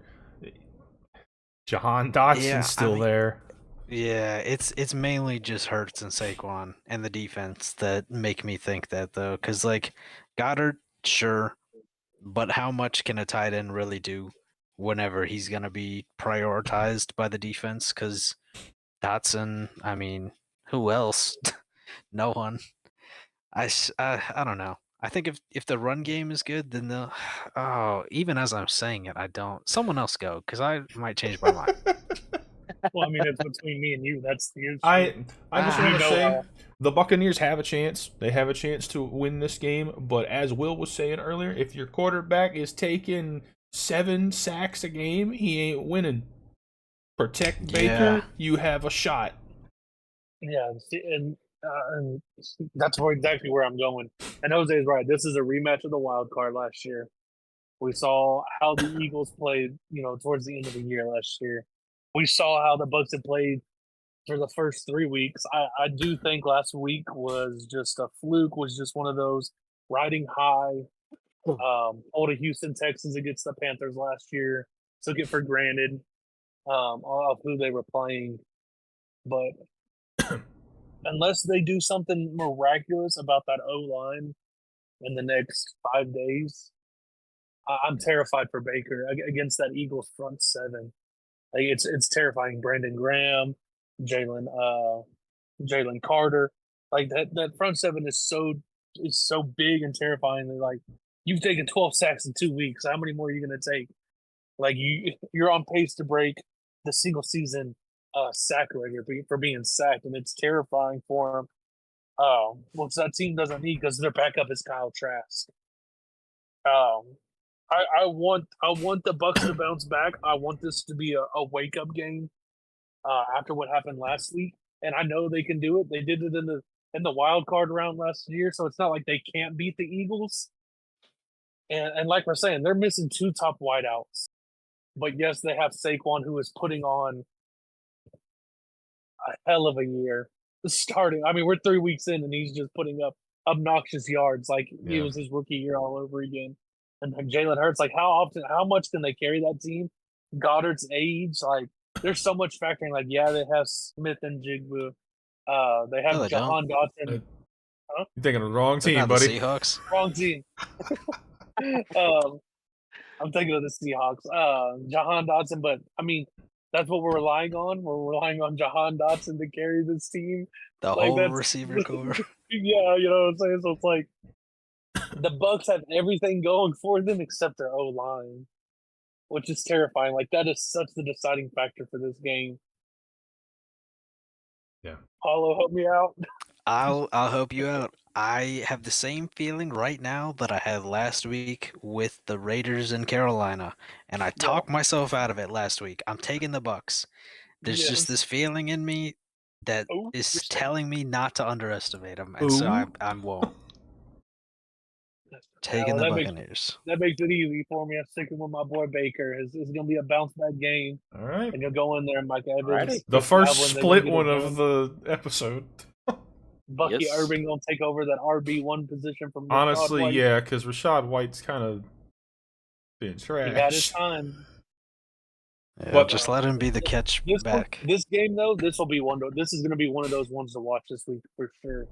Jahan Dotson's still there. Yeah, it's mainly just Hurts and Saquon and the defense that make me think that, though. Because, like, Goddard, sure, but how much can a tight end really do whenever he's going to be prioritized by the defense? Because Dotson, I mean, who else? No one. I don't know. I think if the run game is good, then they'll. Oh, even as I'm saying it, I don't. Someone else go, because I might change my mind. Well, I mean, it's between me and you. That's the issue. I just want to say the Buccaneers have a chance. They have a chance to win this game. But as Will was saying earlier, if your quarterback is taking 7 sacks a game, he ain't winning. Protect Baker, you have a shot. Yeah, and that's exactly where I'm going. And Jose is right. This is a rematch of the wild card last year. We saw how the Eagles played, towards the end of the year last year. We saw how the Bucs had played for the first 3 weeks. I do think last week was just a fluke, was just one of those riding high. All the Houston Texans against the Panthers last year took it for granted of who they were playing. But unless they do something miraculous about that O-line in the next 5 days, I'm terrified for Baker against that Eagles front seven. Like it's terrifying. Brandon Graham, Jalen Carter, like that front seven is so big and terrifying. They're like, you've taken 12 sacks in 2 weeks. How many more are you going to take? Like you're on pace to break the single season sack record for being sacked, and it's terrifying for them. Which that team doesn't need because their backup is Kyle Trask. I want the Bucks to bounce back. I want this to be a wake up game after what happened last week, and I know they can do it. They did it in the wild card round last year, so it's not like they can't beat the Eagles. And like we're saying, they're missing 2 top wideouts, but yes, they have Saquon, who is putting on a hell of a year. Starting, I mean, we're 3 weeks in, and he's just putting up obnoxious yards like it Yeah. was his rookie year all over again. And like Jalen Hurts, like how much can they carry that team? Goddard's age, like there's so much factoring. Like, yeah, they have Smith and Jigba. They have No, they don't. Jahan Dotson. You're thinking of the wrong They're team, not buddy. the Seahawks. Wrong team. I'm thinking of the Seahawks. Jahan Dotson, but I mean, that's what we're relying on. We're relying on Jahan Dotson to carry this team. The Like, whole that's- receiver core. Yeah, you know what I'm saying? So it's like the Bucks have everything going for them except their O line, which is terrifying. Like that is such the deciding factor for this game. Yeah. Paulo, help me out. I'll help you out. I have the same feeling right now that I had last week with the Raiders in Carolina, and I talked myself out of it last week. I'm taking the Bucks. There's Yes. just this feeling in me that Oh, is you're saying- telling me not to underestimate them, and so Ooh. I won't. Taking well, the that makes- Buccaneers. That makes it easy for me. I'm sticking with my boy Baker. It's going to be a bounce back game, All right. and you'll go in there, Mike Evans. Alrighty. The Chris first Godwin, they're split gonna one get it of done. the episode. Bucky Yes. Irving gonna take over that RB1 position from Rashad Honestly, White. yeah, because Rashad White's kind of been trash. He had his time. Yeah, But- just let him be the catch back. This game though, this will be this is gonna be one of those ones to watch this week for sure.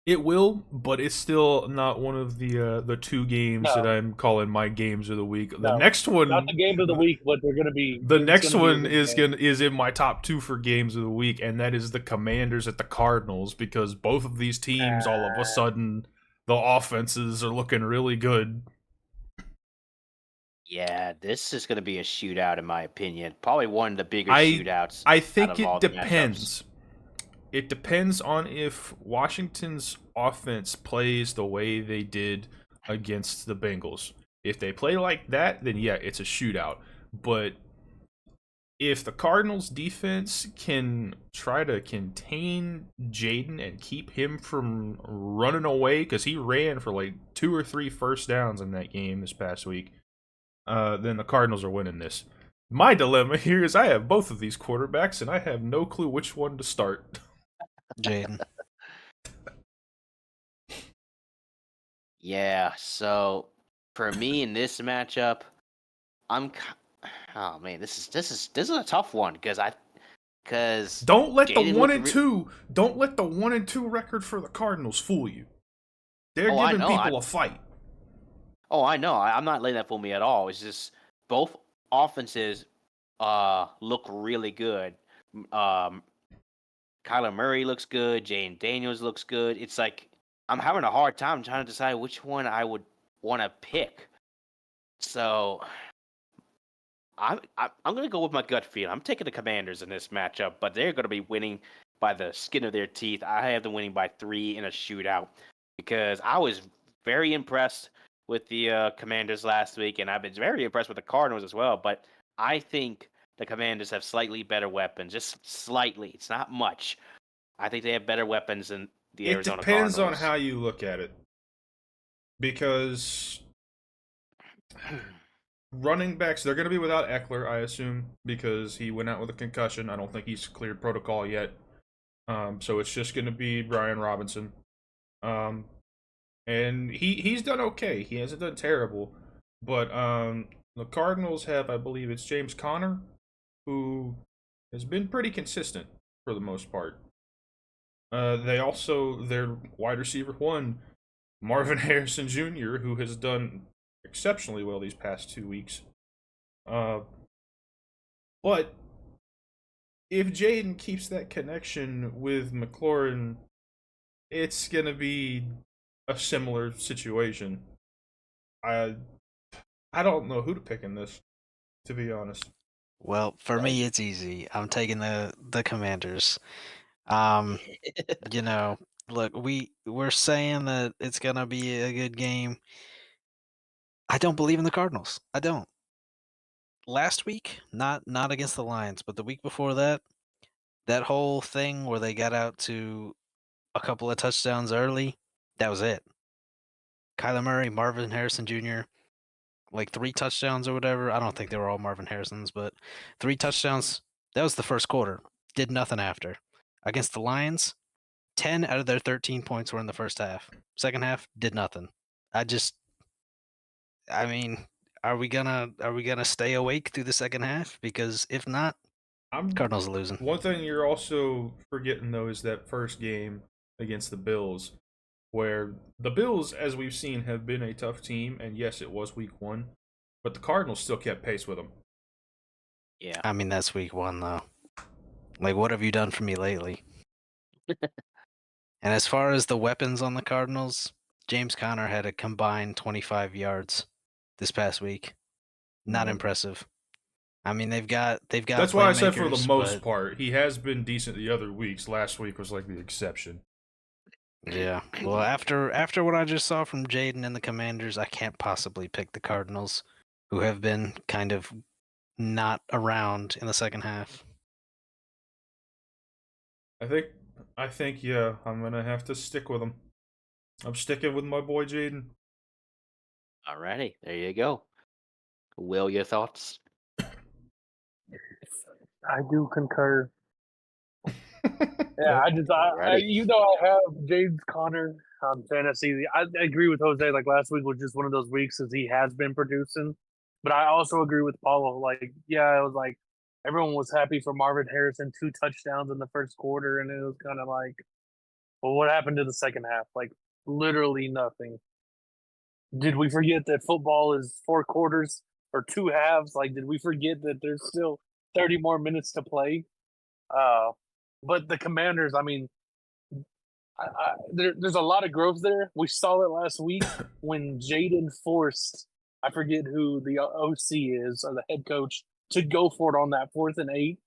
It will, but it's still not one of the 2 games No. that I'm calling my games of the week. The No, next one, Not the game of the week, but they're gonna be. the it's next gonna be a one good is game. is in my top 2 for games of the week, and that is the Commanders at the Cardinals, because both of these teams, all of a sudden, the offenses are looking really good. Yeah, this is going to be a shootout, in my opinion. Probably one of the bigger I- shootouts. I out think of it all the depends. It depends on if Washington's offense plays the way they did against the Bengals. If they play like that, then yeah, it's a shootout. But if the Cardinals defense can try to contain Jaden and keep him from running away, because he ran for like 2 or 3 first downs in that game this past week, then the Cardinals are winning this. My dilemma here is I have both of these quarterbacks, and I have no clue which one to start. Jaden. Yeah, so for me in this matchup, oh man, this is a tough one because Don't let the Jaden 1 looked and 2. Don't let the 1 and 2 record for the Cardinals fool you. They're Oh, I giving know, people a fight. Oh, I know. I'm not letting that fool me at all. It's just both offenses look really good. Kyler Murray looks good. Jane Daniels looks good. It's like I'm having a hard time trying to decide which one I would want to pick. So I'm gonna go with my gut feel. I'm taking the Commanders in this matchup, but they're gonna be winning by the skin of their teeth. I have them winning by 3 in a shootout because I was very impressed with the Commanders last week, and I've been very impressed with the Cardinals as well. But I think the Commanders have slightly better weapons, just slightly. It's not much. I think they have better weapons than the It Arizona depends on Cardinals. how you look at it. Because running backs, they're going to be without Eckler, I assume, because he went out with a concussion. I don't think he's cleared protocol yet. So it's just going to be Brian Robinson. And he's done okay. He hasn't done terrible. But the Cardinals have, I believe it's James Conner, who has been pretty consistent for the most part. They also, their wide receiver 1, Marvin Harrison Jr., who has done exceptionally well these past 2 weeks. But if Jaden keeps that connection with McLaurin, it's going to be a similar situation. I don't know who to pick in this, to be honest. Well, for me, it's easy. I'm taking the Commanders. You know, look, we're saying that it's gonna be a good game. I don't believe in the Cardinals. I don't. Last week, not against the Lions, but the week before that, that whole thing where they got out to a couple of touchdowns early, that was it. Kyler Murray, Marvin Harrison Jr., like 3 touchdowns or whatever. I don't think they were all Marvin Harrison's, but 3 touchdowns. That was the first quarter. Did nothing after. Against the Lions, 10 out of their 13 points were in the first half. Second half, did nothing. I mean, are we gonna stay awake through the second half? Because if not, Cardinals are losing. One thing you're also forgetting though is that first game against the Bills, where the Bills, as we've seen, have been a tough team, and yes, it was week 1, but the Cardinals still kept pace with them. Yeah. I mean, that's week 1 though. Like, what have you done for me lately? And as far as the weapons on the Cardinals, James Conner had a combined 25 yards this past week. Not impressive. I mean, they've got. That's why I said for the playmakers, most but part, he has been decent the other weeks. Last week was like the exception. yeah. Well, after what I just saw from Jaden and the Commanders, I can't possibly pick the Cardinals, who have been kind of not around in the second half. I think, yeah, I'm gonna have to stick with him. I'm sticking with my boy Jaden. Alrighty, there you go. Will, your thoughts? I do concur. Yeah, Alrighty. I have James Conner on fantasy. I agree with Jose. Like last week was just one of those weeks as he has been producing. But I also agree with Paulo. Like, yeah, it was like everyone was happy for Marvin Harrison, 2 touchdowns in the first quarter, and it was kind of like, well, what happened to the second half? Like, literally nothing. Did we forget that football is 4 quarters or 2 halves? Like, did we forget that there's still 30 more minutes to play? But the Commanders, I mean, there's a lot of growth there. We saw it last week when Jaden forced, I forget who the OC is or the head coach, to go for it on that 4th and 8.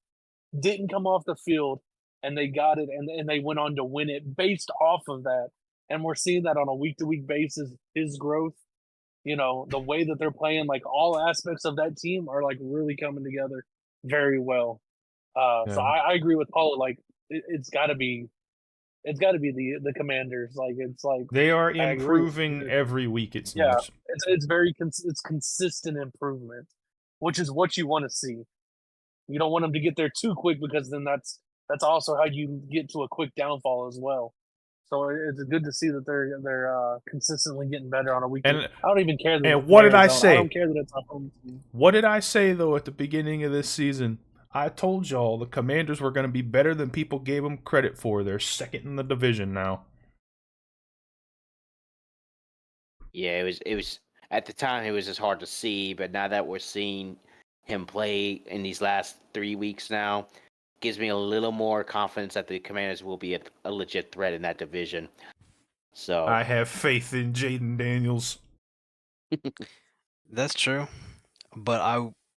Didn't come off the field, and they got it, and they went on to win it based off of that. And we're seeing that on a week-to-week basis, his growth. You know, the way that they're playing, like all aspects of that team are like really coming together very well. So I agree with Paul. Like it's got to be the Commanders. Like it's like They are I agree. improving every week, it seems. Yeah, it's very it's consistent improvement, which is what you want to see. You don't want them to get there too quick because then that's also how you get to a quick downfall as well. So it's good to see that they're consistently getting better on a week. And I don't even care. That and what did I Arizona. say? I don't care that it's a home team. What did I say though at the beginning of this season? I told y'all the Commanders were going to be better than people gave them credit for. They're second in the division now. Yeah, it was at the time it was just hard to see, but now that we're seeing him play in these last 3 weeks now, gives me a little more confidence that the Commanders will be a legit threat in that division. So I have faith in Jaden Daniels. That's true, but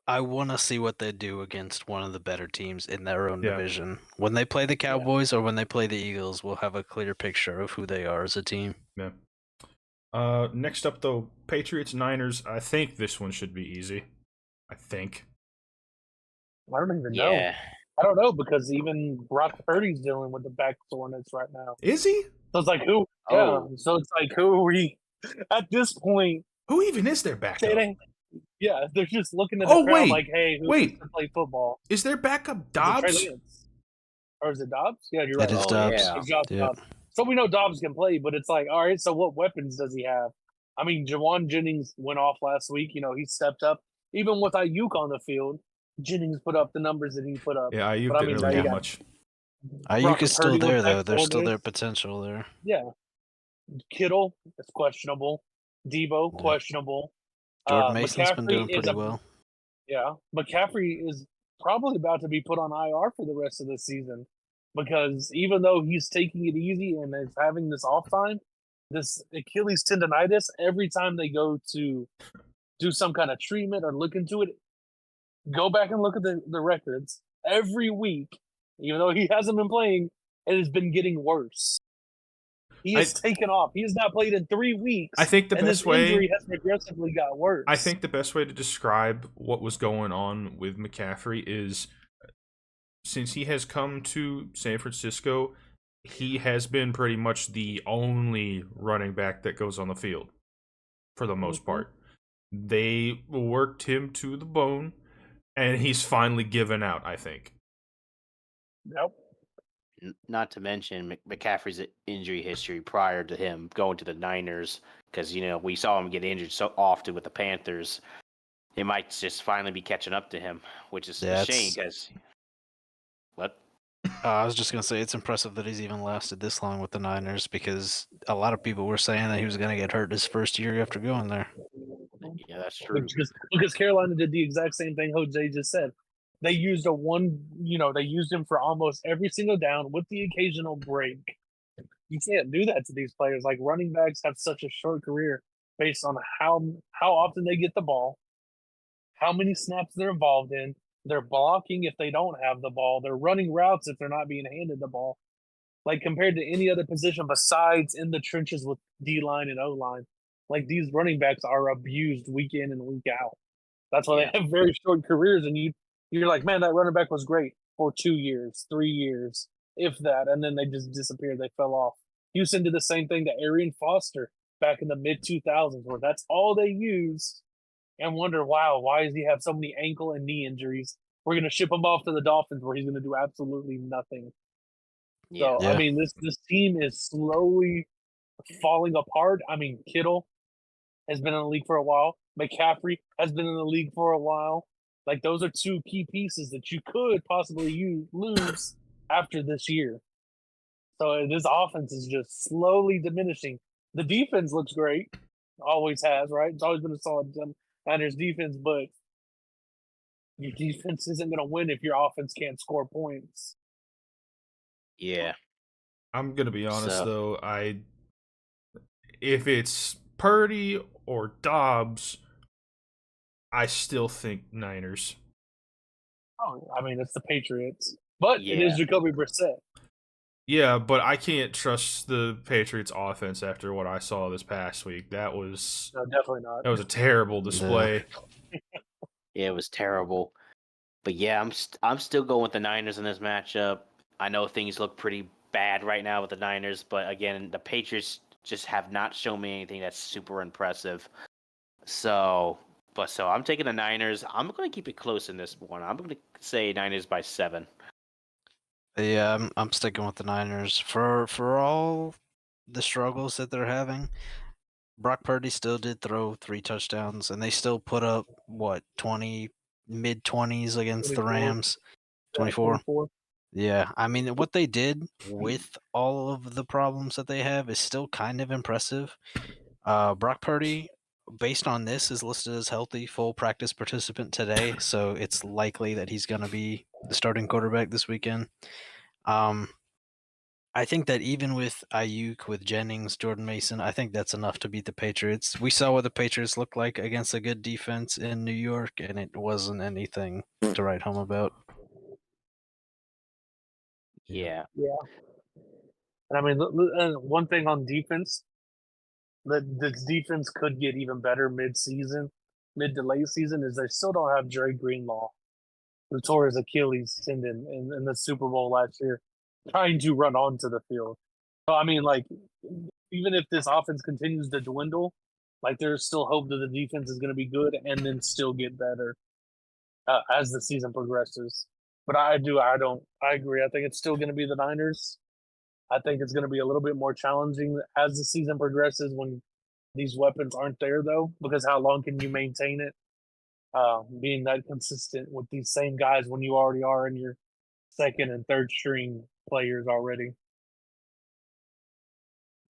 I want to see what they do against one of the better teams in their own division. When they play the Cowboys or when they play the Eagles, we'll have a clear picture of who they are as a team. Yeah. Next up though, Patriots Niners. I think this one should be easy. I think. I don't even know. I don't know because even Brock Purdy's dealing with the back soreness right now. Is he? So it's like who? Oh. Yeah. So it's like who are we at this point? Who even is their backup? Yeah, they're just looking at the crowd like, hey, who wants to play football? Is their backup Dobbs? Or is it Dobbs? Yeah, you're right. It is Dobbs. Yeah. Dobbs. So we know Dobbs can play, but it's like, all right, so what weapons does he have? I mean, Jawan Jennings went off last week. You know, he stepped up. Even with Ayuk on the field, Jennings put up the numbers that he put up. Yeah, Ayuk didn't really do much. Ayuk is still there, though. There's still their potential there. Yeah. Kittle is questionable. Debo, questionable. Jordan Mason's been doing pretty well. Yeah. McCaffrey is probably about to be put on IR for the rest of the season because even though he's taking it easy and is having this off time, this Achilles tendonitis, every time they go to do some kind of treatment or look into it, go back and look at the records. Every week, even though he hasn't been playing, it has been getting worse. He has taken off. He has not played in 3 weeks. I think the and best his way injury has progressively got worse. I think the best way to describe what was going on with McCaffrey is, since he has come to San Francisco, he has been pretty much the only running back that goes on the field for the most part. They worked him to the bone, and he's finally given out, I think. Yep. Not to mention McCaffrey's injury history prior to him going to the Niners, because we saw him get injured so often with the Panthers. It might just finally be catching up to him, which is a shame. Because what? I was just gonna say it's impressive that he's even lasted this long with the Niners, because a lot of people were saying that he was gonna get hurt his first year after going there. Yeah, that's true. Because Carolina did the exact same thing Jose just said. They used they used him for almost every single down with the occasional break. You can't do that to these players. Like, running backs have such a short career based on how often they get the ball, how many snaps they're involved in. They're blocking if they don't have the ball. They're running routes if they're not being handed the ball. Like, compared to any other position besides in the trenches with D-line and O-line, like, these running backs are abused week in and week out. That's why they have very short careers, and you're like, man, that running back was great for 2 years, 3 years, if that, and then they just disappeared. They fell off. Houston did the same thing to Arian Foster back in the mid-2000s, where that's all they used, and wonder, wow, why does he have so many ankle and knee injuries? We're going to ship him off to the Dolphins, where he's going to do absolutely nothing. So, I mean, this team is slowly falling apart. I mean, Kittle has been in the league for a while. McCaffrey has been in the league for a while. Like, those are 2 key pieces that you could possibly lose after this year. So this offense is just slowly diminishing. The defense looks great. Always has, right? It's always been a solid Niners defense, but your defense isn't going to win if your offense can't score points. Yeah. I'm going to be honest, though. If it's Purdy or Dobbs, I still think Niners. Oh, I mean, it's the Patriots. But it is Jacoby Brissett. Yeah, but I can't trust the Patriots offense after what I saw this past week. No, definitely not. That was a terrible display. Yeah, it was terrible. But yeah, I'm still going with the Niners in this matchup. I know things look pretty bad right now with the Niners, but again, the Patriots just have not shown me anything that's super impressive. So I'm taking the Niners. I'm going to keep it close in this one. I'm going to say Niners by 7. Yeah, I'm sticking with the Niners for all the struggles that they're having. Brock Purdy still did throw 3 touchdowns, and they still put up mid-20s against 24. the Rams. 24. Yeah, I mean, what they did with all of the problems that they have is still kind of impressive. Brock Purdy, based on this, is listed as healthy, full practice participant today, so it's likely that he's going to be the starting quarterback this weekend. I think that even with Ayuk, with Jennings, Jordan Mason, I think that's enough to beat the Patriots. We saw what the Patriots looked like against a good defense in New York, and it wasn't anything to write home about. Yeah. And I mean, one thing on defense, that this defense could get even better mid to late season, is they still don't have Dre Greenlaw, who tore his Achilles tendon in the Super Bowl last year, trying to run onto the field. So, I mean, like, even if this offense continues to dwindle, like, there's still hope that the defense is going to be good and then still get better as the season progresses. But I agree. I think it's still going to be the Niners. I think it's going to be a little bit more challenging as the season progresses when these weapons aren't there, though, because how long can you maintain it? Being that consistent with these same guys when you already are in your second and third string players already.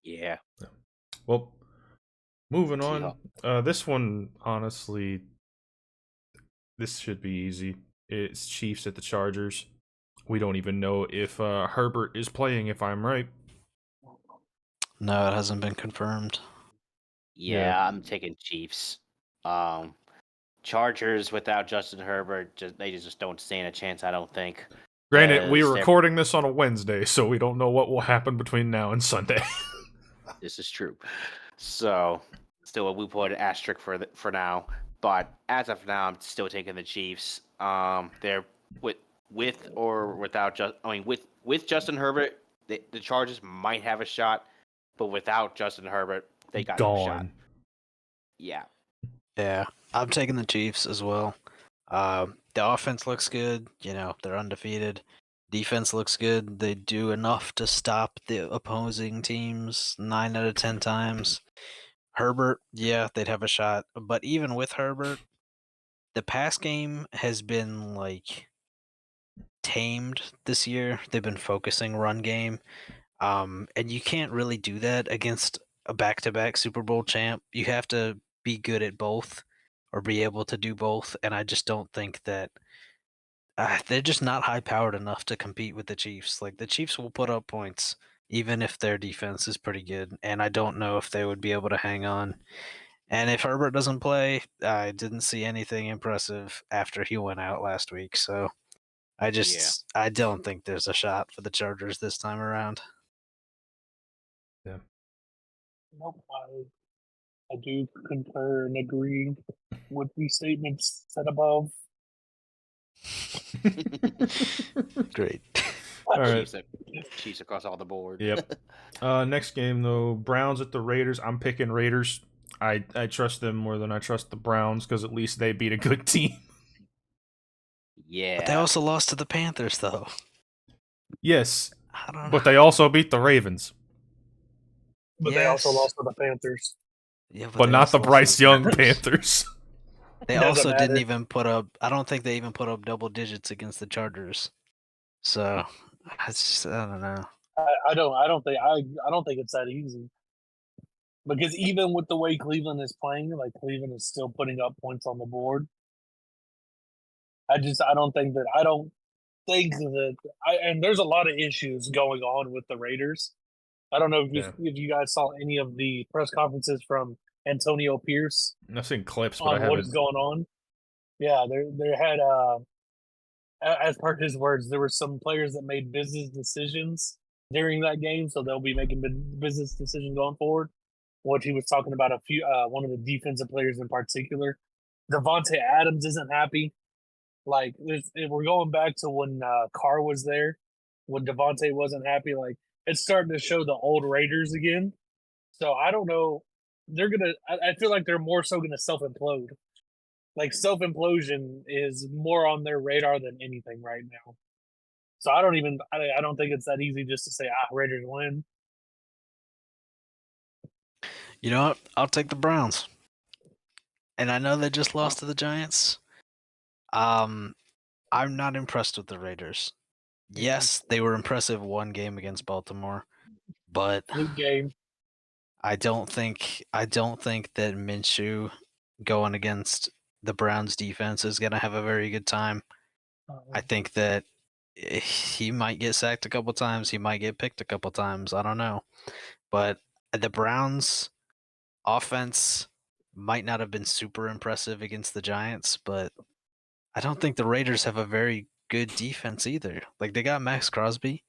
Yeah. Well, moving on. This one, honestly, this should be easy. It's Chiefs at the Chargers. We don't even know if Herbert is playing, if I'm right. No, it hasn't been confirmed. Yeah, I'm taking Chiefs. Chargers without Justin Herbert, they just don't stand a chance, I don't think. Granted, we are recording this on a Wednesday, so we don't know what will happen between now and Sunday. This is true. So, still, we put an asterisk for now. But as of now, I'm still taking the Chiefs. They're with or without with Justin Herbert, the Chargers might have a shot, but without Justin Herbert, they got no shot. Gone. Yeah. Yeah, I'm taking the Chiefs as well. The offense looks good. You know, they're undefeated. Defense looks good. They do enough to stop the opposing teams 9 out of 10 times. Herbert, yeah, they'd have a shot. But even with Herbert, the pass game has been like tamed this year. They've been focusing run game. And you can't really do that against a back-to-back Super Bowl champ. You have to be good at both or be able to do both. And I just don't think that they're just not high-powered enough to compete with the Chiefs. Like the Chiefs will put up points even if their defense is pretty good. And I don't know if they would be able to hang on. And if Herbert doesn't play, I didn't see anything impressive after he went out last week. So I don't think there's a shot for the Chargers this time around. Nope, I do concur and agree with the statements said above. Great. All right. Chiefs across all the board. Yep. Next game though, Browns at the Raiders. I'm picking Raiders. I trust them more than I trust the Browns because at least they beat a good team. Yeah. But they also lost to the Panthers, though. Yes, I don't know. but they also beat the Ravens. But they also Yes. lost to the Panthers. Yeah, But they not also the lost to Bryce Young Panthers. Panthers. They Doesn't also didn't matter. even put up. I don't think they even put up double digits against the Chargers. So I don't know. I don't think it's that easy. Because even with the way Cleveland is playing, like Cleveland is still putting up points on the board. I don't think that and there's a lot of issues going on with the Raiders. I don't know if you guys saw any of the press conferences from Antonio Pierce I've seen clips, but I on what is haven't. going on. Yeah, there had as per his words, there were some players that made business decisions during that game, so they'll be making business decisions going forward. What he was talking about one of the defensive players in particular, Devontae Adams isn't happy. Like we're going back to when Carr was there, when Devontae wasn't happy. Like it's starting to show the old Raiders again. So I don't know. I feel like they're more so gonna self implode. Like self implosion is more on their radar than anything right now. So I don't think it's that easy just to say Raiders win. You know what? I'll take the Browns. And I know they just lost to the Giants. I'm not impressed with the Raiders. Yes, they were impressive one game against Baltimore, but Flute game. I don't think that Minshew going against the Browns defense is going to have a very good time. I think that he might get sacked a couple times, he might get picked a couple times, I don't know. But the Browns offense might not have been super impressive against the Giants, but I don't think the Raiders have a very good defense either. Like they got Max Crosby,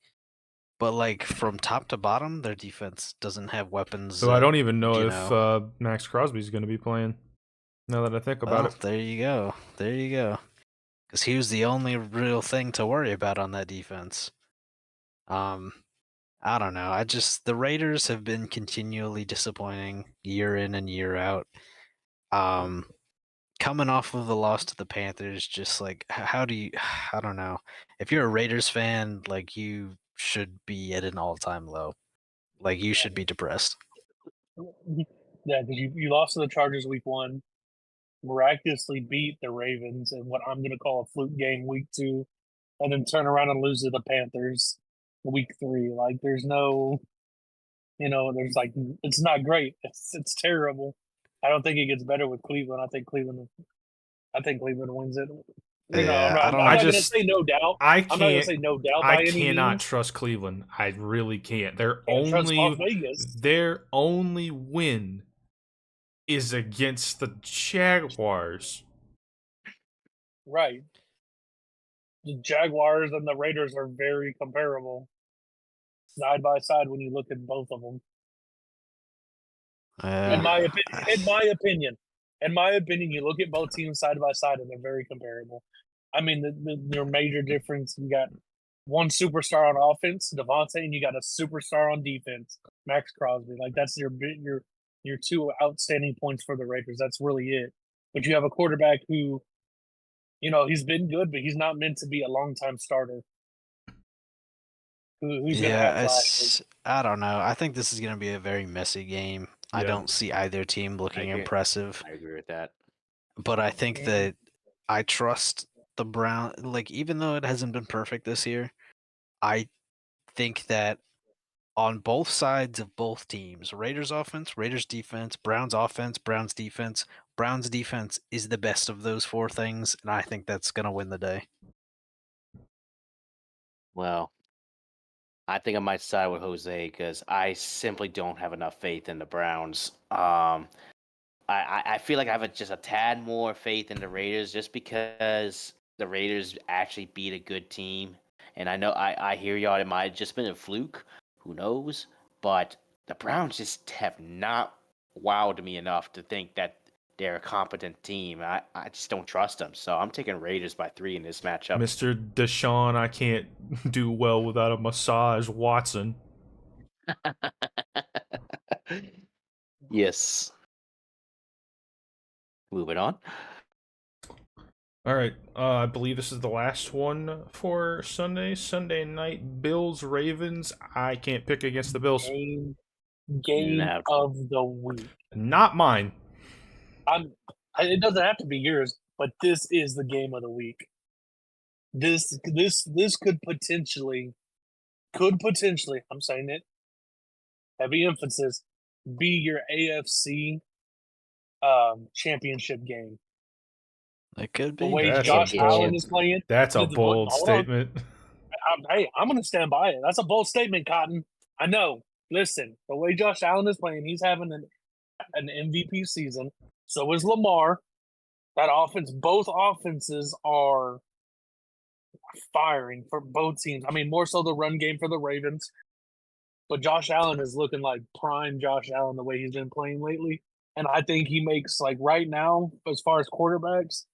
but like from top to bottom, their defense doesn't have weapons. So I don't even know you if Max Crosby's going to be playing. Now that I think about it, There you go. There you go. Because he was the only real thing to worry about on that defense. I don't know. The Raiders have been continually disappointing year in and year out. Coming off of the loss to the Panthers, just like how do you? I don't know. If you're a Raiders fan, like you should be at an all-time low. Like you should be depressed. Yeah, because you lost to the Chargers week 1, miraculously beat the Ravens in what I'm going to call a fluke game week 2, and then turn around and lose to the Panthers week 3. Like there's no, there's like it's not great. It's terrible. I don't think it gets better with Cleveland. I think Cleveland wins it. Yeah, I'm not going to say no doubt. I'm not going to say no doubt. I cannot trust Cleveland. I really can't. Their only win is against the Jaguars. Right. The Jaguars and the Raiders are very comparable, side by side when you look at both of them. In my opinion, you look at both teams side by side, and they're very comparable. I mean, their major difference: you got one superstar on offense, Devontae, and you got a superstar on defense, Max Crosby. Like that's your two outstanding points for the Raiders. That's really it. But you have a quarterback who, he's been good, but he's not meant to be a long-time starter. Who's going to have flashes? I don't know. I think this is going to be a very messy game. I Yeah. don't see either team looking agree. impressive, I agree with that. but I think that I trust the Brown. Like, even though it hasn't been perfect this year, I think that on both sides of both teams, Raiders offense, Raiders defense, Browns offense, Browns defense is the best of those four things, and I think that's going to win the day. Well, I think I might side with Jose because I simply don't have enough faith in the Browns. I feel like I have just a tad more faith in the Raiders just because the Raiders actually beat a good team. And I know I hear y'all, it might have just been a fluke. Who knows? But the Browns just have not wowed me enough to think that they're a competent team. I just don't trust them. So I'm taking Raiders by 3 in this matchup. Mr. Deshaun, I can't do well without a massage Watson. Yes. Moving on. All right, I believe this is the last one for Sunday. Sunday night, Bills Ravens. I can't pick against the Bills. Game No. of the week. Not mine. It doesn't have to be yours, but this is the game of the week. This could potentially, I'm saying it, heavy emphasis, be your AFC championship game. It could The be. way That's Josh a Allen bold- is playing. That's a bold Hold on. statement. I'm going to stand by it. That's a bold statement, Cotton. I know. Listen, the way Josh Allen is playing, he's having an MVP season. So is Lamar. That offense, both offenses are firing for both teams. I mean, more so the run game for the Ravens. But Josh Allen is looking like prime Josh Allen the way he's been playing lately. And I think he makes, like, right now, as far as quarterbacks,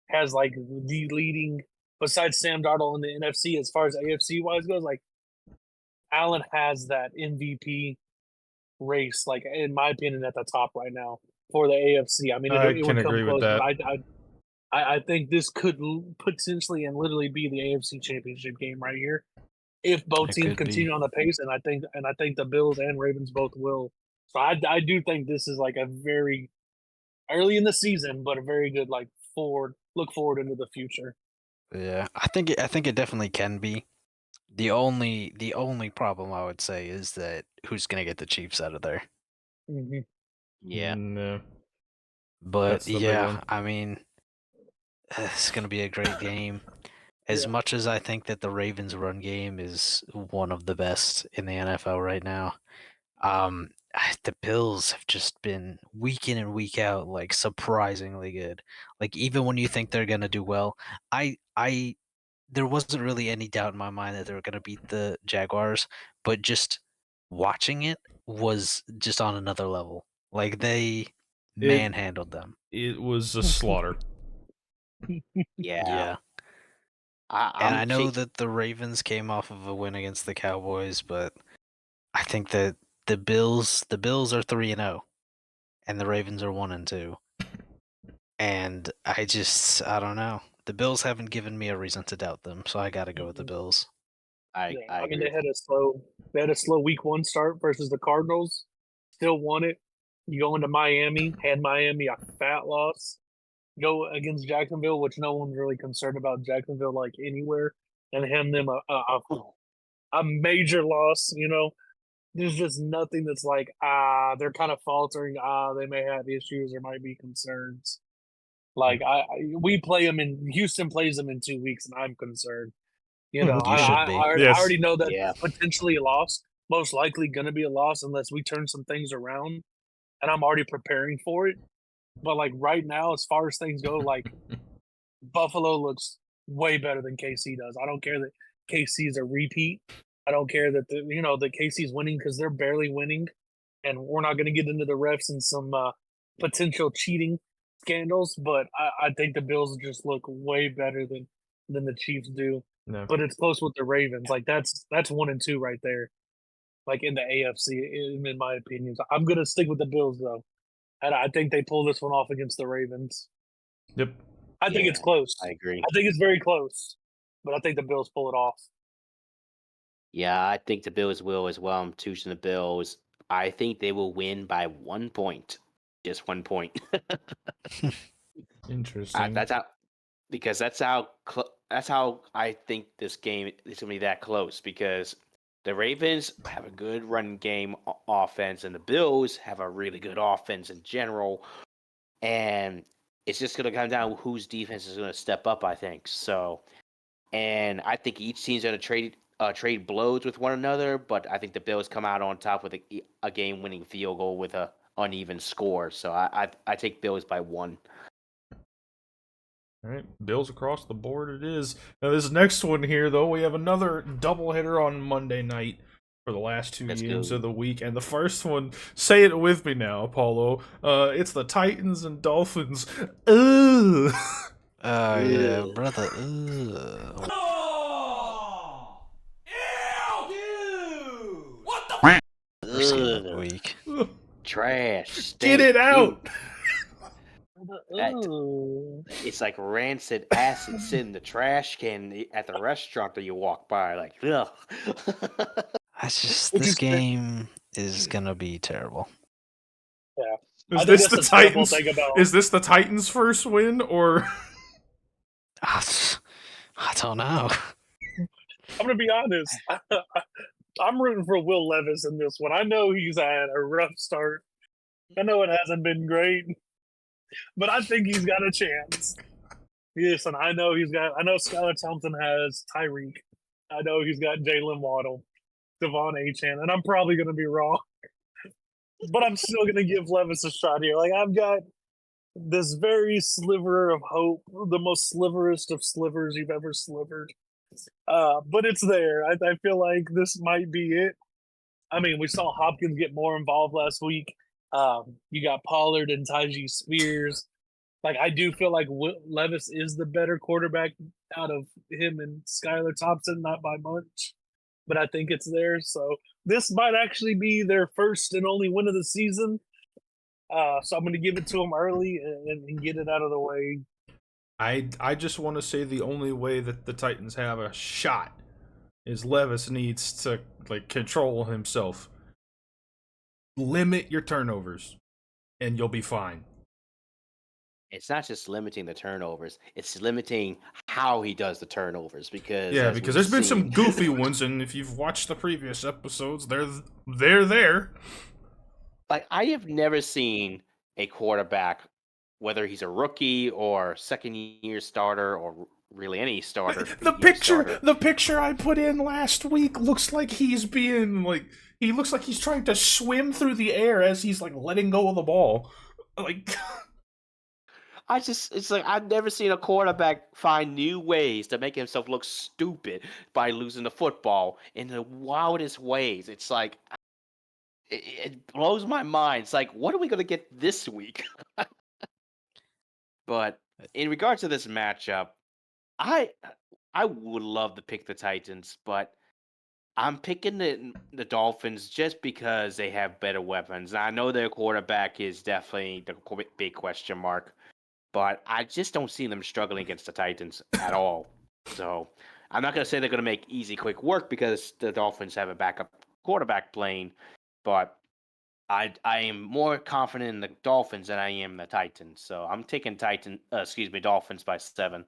has, like, the leading, besides Sam Darnold in the NFC, as far as AFC-wise goes, like, Allen has that MVP race, like, in my opinion, at the top right now for the AFC. I mean, I it can would come agree with close, that. but I think this could potentially and literally be the AFC Championship game right here if both It teams could be. continue on the pace, and I think the Bills and Ravens both will. So I do think this is like a very early in the season, but a very good look forward into the future. Yeah, I think it definitely can be. The only problem I would say is that who's gonna get the Chiefs out of there. Mm-hmm. Yeah. No. But That's the big yeah, one. I mean, it's gonna be a great game. As Yeah. much as I think that the Ravens' run game is one of the best in the NFL right now, the Bills have just been week in and week out like surprisingly good. Like even when you think they're gonna do well, there wasn't really any doubt in my mind that they were gonna beat the Jaguars, but just watching it was just on another level. Like they manhandled them. It was a slaughter. Yeah. I'm And I know that the Ravens came off of a win against the Cowboys, but I think that the Bills are 3-0 and the Ravens are 1-2. And I don't know. The Bills haven't given me a reason to doubt them, so I got to go with the Bills. I mean, agree. they had a slow week 1 start versus the Cardinals, still won it. You go into Miami, had Miami a fat loss. Go against Jacksonville, which no one's really concerned about Jacksonville like anywhere, and hand them a major loss. There's just nothing that's like they're kind of faltering. They may have issues. There might be concerns. Like we play them in Houston plays them in 2 weeks, and I'm concerned. You should be. I Yes. already know that Yeah. it's potentially a loss. Most likely going to be a loss unless we turn some things around, and I'm already preparing for it. But like right now, as far as things go, like Buffalo looks way better than KC does. I don't care that KC is a repeat. I don't care that that KC's winning because they're barely winning. And we're not going to get into the refs and some potential cheating scandals, but I think the Bills just look way better than the Chiefs do. No. But it's close with the Ravens. Like that's 1-2 right there. Like in the AFC, in my opinion. So I'm gonna stick with the Bills though, and I think they pull this one off against the Ravens. Yep. I think it's Yeah, close. I agree. I think it's very close, but I think the Bills pull it off. Yeah, I think the Bills will as well. I'm choosing the Bills. I think they will win by 1 point. Just 1 point. Interesting. That's how because that's how I think this game is gonna be that close because the Ravens have a good run game offense and the Bills have a really good offense in general, and it's just gonna come down to whose defense is gonna step up. I think so, and I think each team's gonna trade blows with one another, but I think the Bills come out on top with a game-winning field goal with a uneven score. So I take Bills by 1. All right, Bills across the board it is. Now this next one here, though, we have another doubleheader on Monday night for the last 2 Let's games go. of the week, and the first one, say it with me now, Apollo. It's the Titans and Dolphins. Ugh. Oh yeah, Ugh. brother. Ugh. Worst game of the Ugh, week. trash. Get Stink, it out! puke. That- Ooh. It's like rancid acid sitting in the trash can at the restaurant that you walk by. Like, ugh. This Which is game is gonna be terrible. Is I think this that's the terrible Titans? thing about. Is this the Titans' first win, or I don't know. I'm gonna be honest. I'm rooting for Will Levis in this one. I know he's had a rough start. I know it hasn't been great, but I think he's got a chance. Yes, and I know Skylar Thompson has Tyreek. I know he's got Jalen Waddle, Devon Achane, and I'm probably going to be wrong, but I'm still going to give Levis a shot here. Like I've got this very sliver of hope, the most sliverest of slivers you've ever slivered. But it's there. I feel like this might be it. I mean, we saw Hopkins get more involved last week. You got Pollard and Tyjae Spears. Like I do feel like Levis is the better quarterback out of him and Skylar Thompson, not by much, but I think it's there. So this might actually be their first and only win of the season. So I'm going to give it to them early and get it out of the way. I just want to say the only way that the Titans have a shot is Levis needs to control himself. Limit your turnovers, and you'll be fine. It's not just limiting the turnovers; it's limiting how he does the turnovers. Because Because there's been some goofy ones, and if you've watched the previous episodes, they're there. Like I have never seen a quarterback, whether he's a rookie or second-year starter or really any starter. The picture I put in last week looks like he's being he looks like he's trying to swim through the air as he's letting go of the ball. It's like I've never seen a quarterback find new ways to make himself look stupid by losing the football in the wildest ways. It's like it blows my mind. It's like, what are we going to get this week? But in regards to this matchup, I would love to pick the Titans, but I'm picking the Dolphins just because they have better weapons. I know their quarterback is definitely the big question mark, but I just don't see them struggling against the Titans at all. So I'm not going to say they're going to make easy, quick work because the Dolphins have a backup quarterback playing, but I am more confident in the Dolphins than I am the Titans. So I'm taking Dolphins by 7.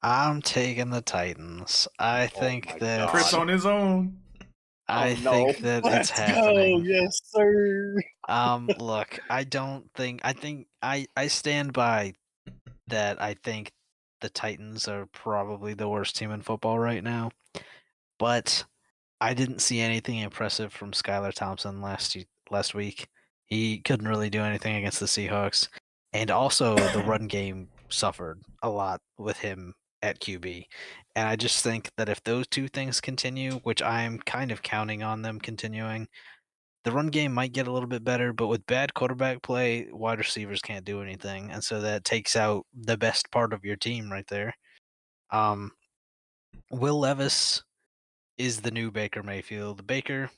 I'm taking the Titans. I Oh think my that Chris God. on his own. I Oh, no. think that it's Let's go, happening. yes, sir. Look, I stand by that. I think the Titans are probably the worst team in football right now, but I didn't see anything impressive from Skylar Thompson last week. He couldn't really do anything against the Seahawks, and also the run game suffered a lot with him at QB. And I just think that if those two things continue, which I'm kind of counting on them continuing, the run game might get a little bit better, but with bad quarterback play, wide receivers can't do anything, and so that takes out the best part of your team right there. Um, Will Levis is the new Baker Mayfield. Baker,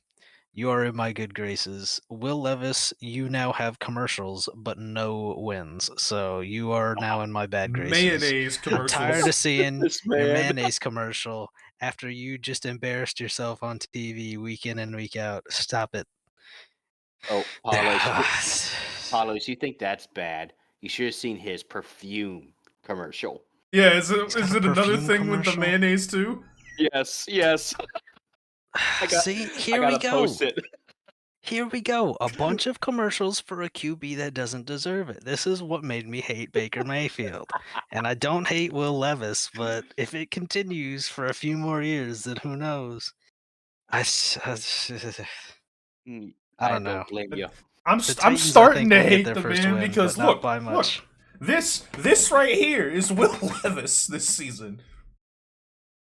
you are in my good graces. Will Levis, you now have commercials, but no wins. So you are now in my bad graces. Mayonnaise I'm tired commercials. of seeing This your man. mayonnaise commercial after you just embarrassed yourself on TV week in and week out. Stop it. Oh, Paulos, you think that's bad? You should have seen his perfume commercial. Yeah, He's is got a it another perfume thing with the commercial? mayonnaise too? Yes. See, I here we gotta go. post it. Here we go. A bunch of commercials for a QB that doesn't deserve it. This is what made me hate Baker Mayfield. And I don't hate Will Levis, but if it continues for a few more years, then who knows? I I don't know. don't blame you. I'm The I'm Titans, I starting think, to will get hate their the first man win, because but not look, by much. this right here is Will Levis this season.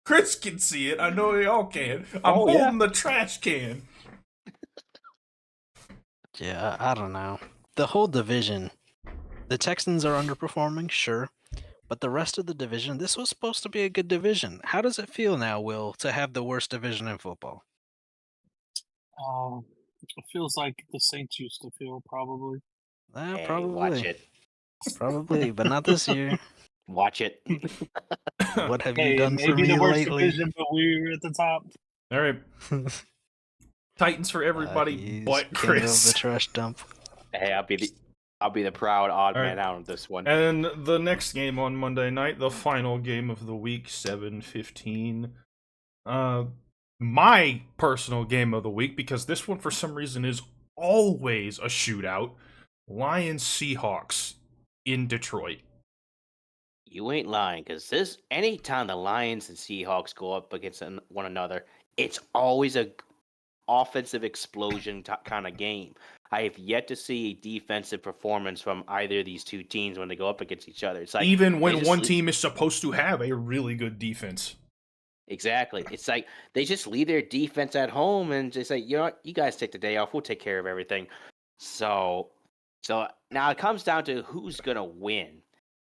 Chris can see it. I know they all can. I'm Oh, yeah. holding the trash can. Yeah, I don't know. The whole division, the Texans are underperforming, sure. But the rest of the division, this was supposed to be a good division. How does it feel now, Will, to have the worst division in football? It feels like the Saints used to feel, probably. Hey, watch Probably. it. Probably, but not this year. Watch it. What have you Hey, it done may for be me the worst lately? division, but we're at the top. All right, Titans for everybody He's but king of the Chris. trash dump. Hey, I'll be the proud odd All man right. out on this one. And the next game on Monday night, the final game of the week, 7:15. My personal game of the week, because this one for some reason is always a shootout. Lions Seahawks in Detroit. You ain't lying, because this anytime the Lions and Seahawks go up against one another, it's always a offensive explosion kind of game. I have yet to see a defensive performance from either of these two teams when they go up against each other. It's like Even they when just one team is supposed to have a really good defense. exactly. It's like they just leave their defense at home and just say, you know what, you guys take the day off. We'll take care of everything. So now it comes down to who's gonna win.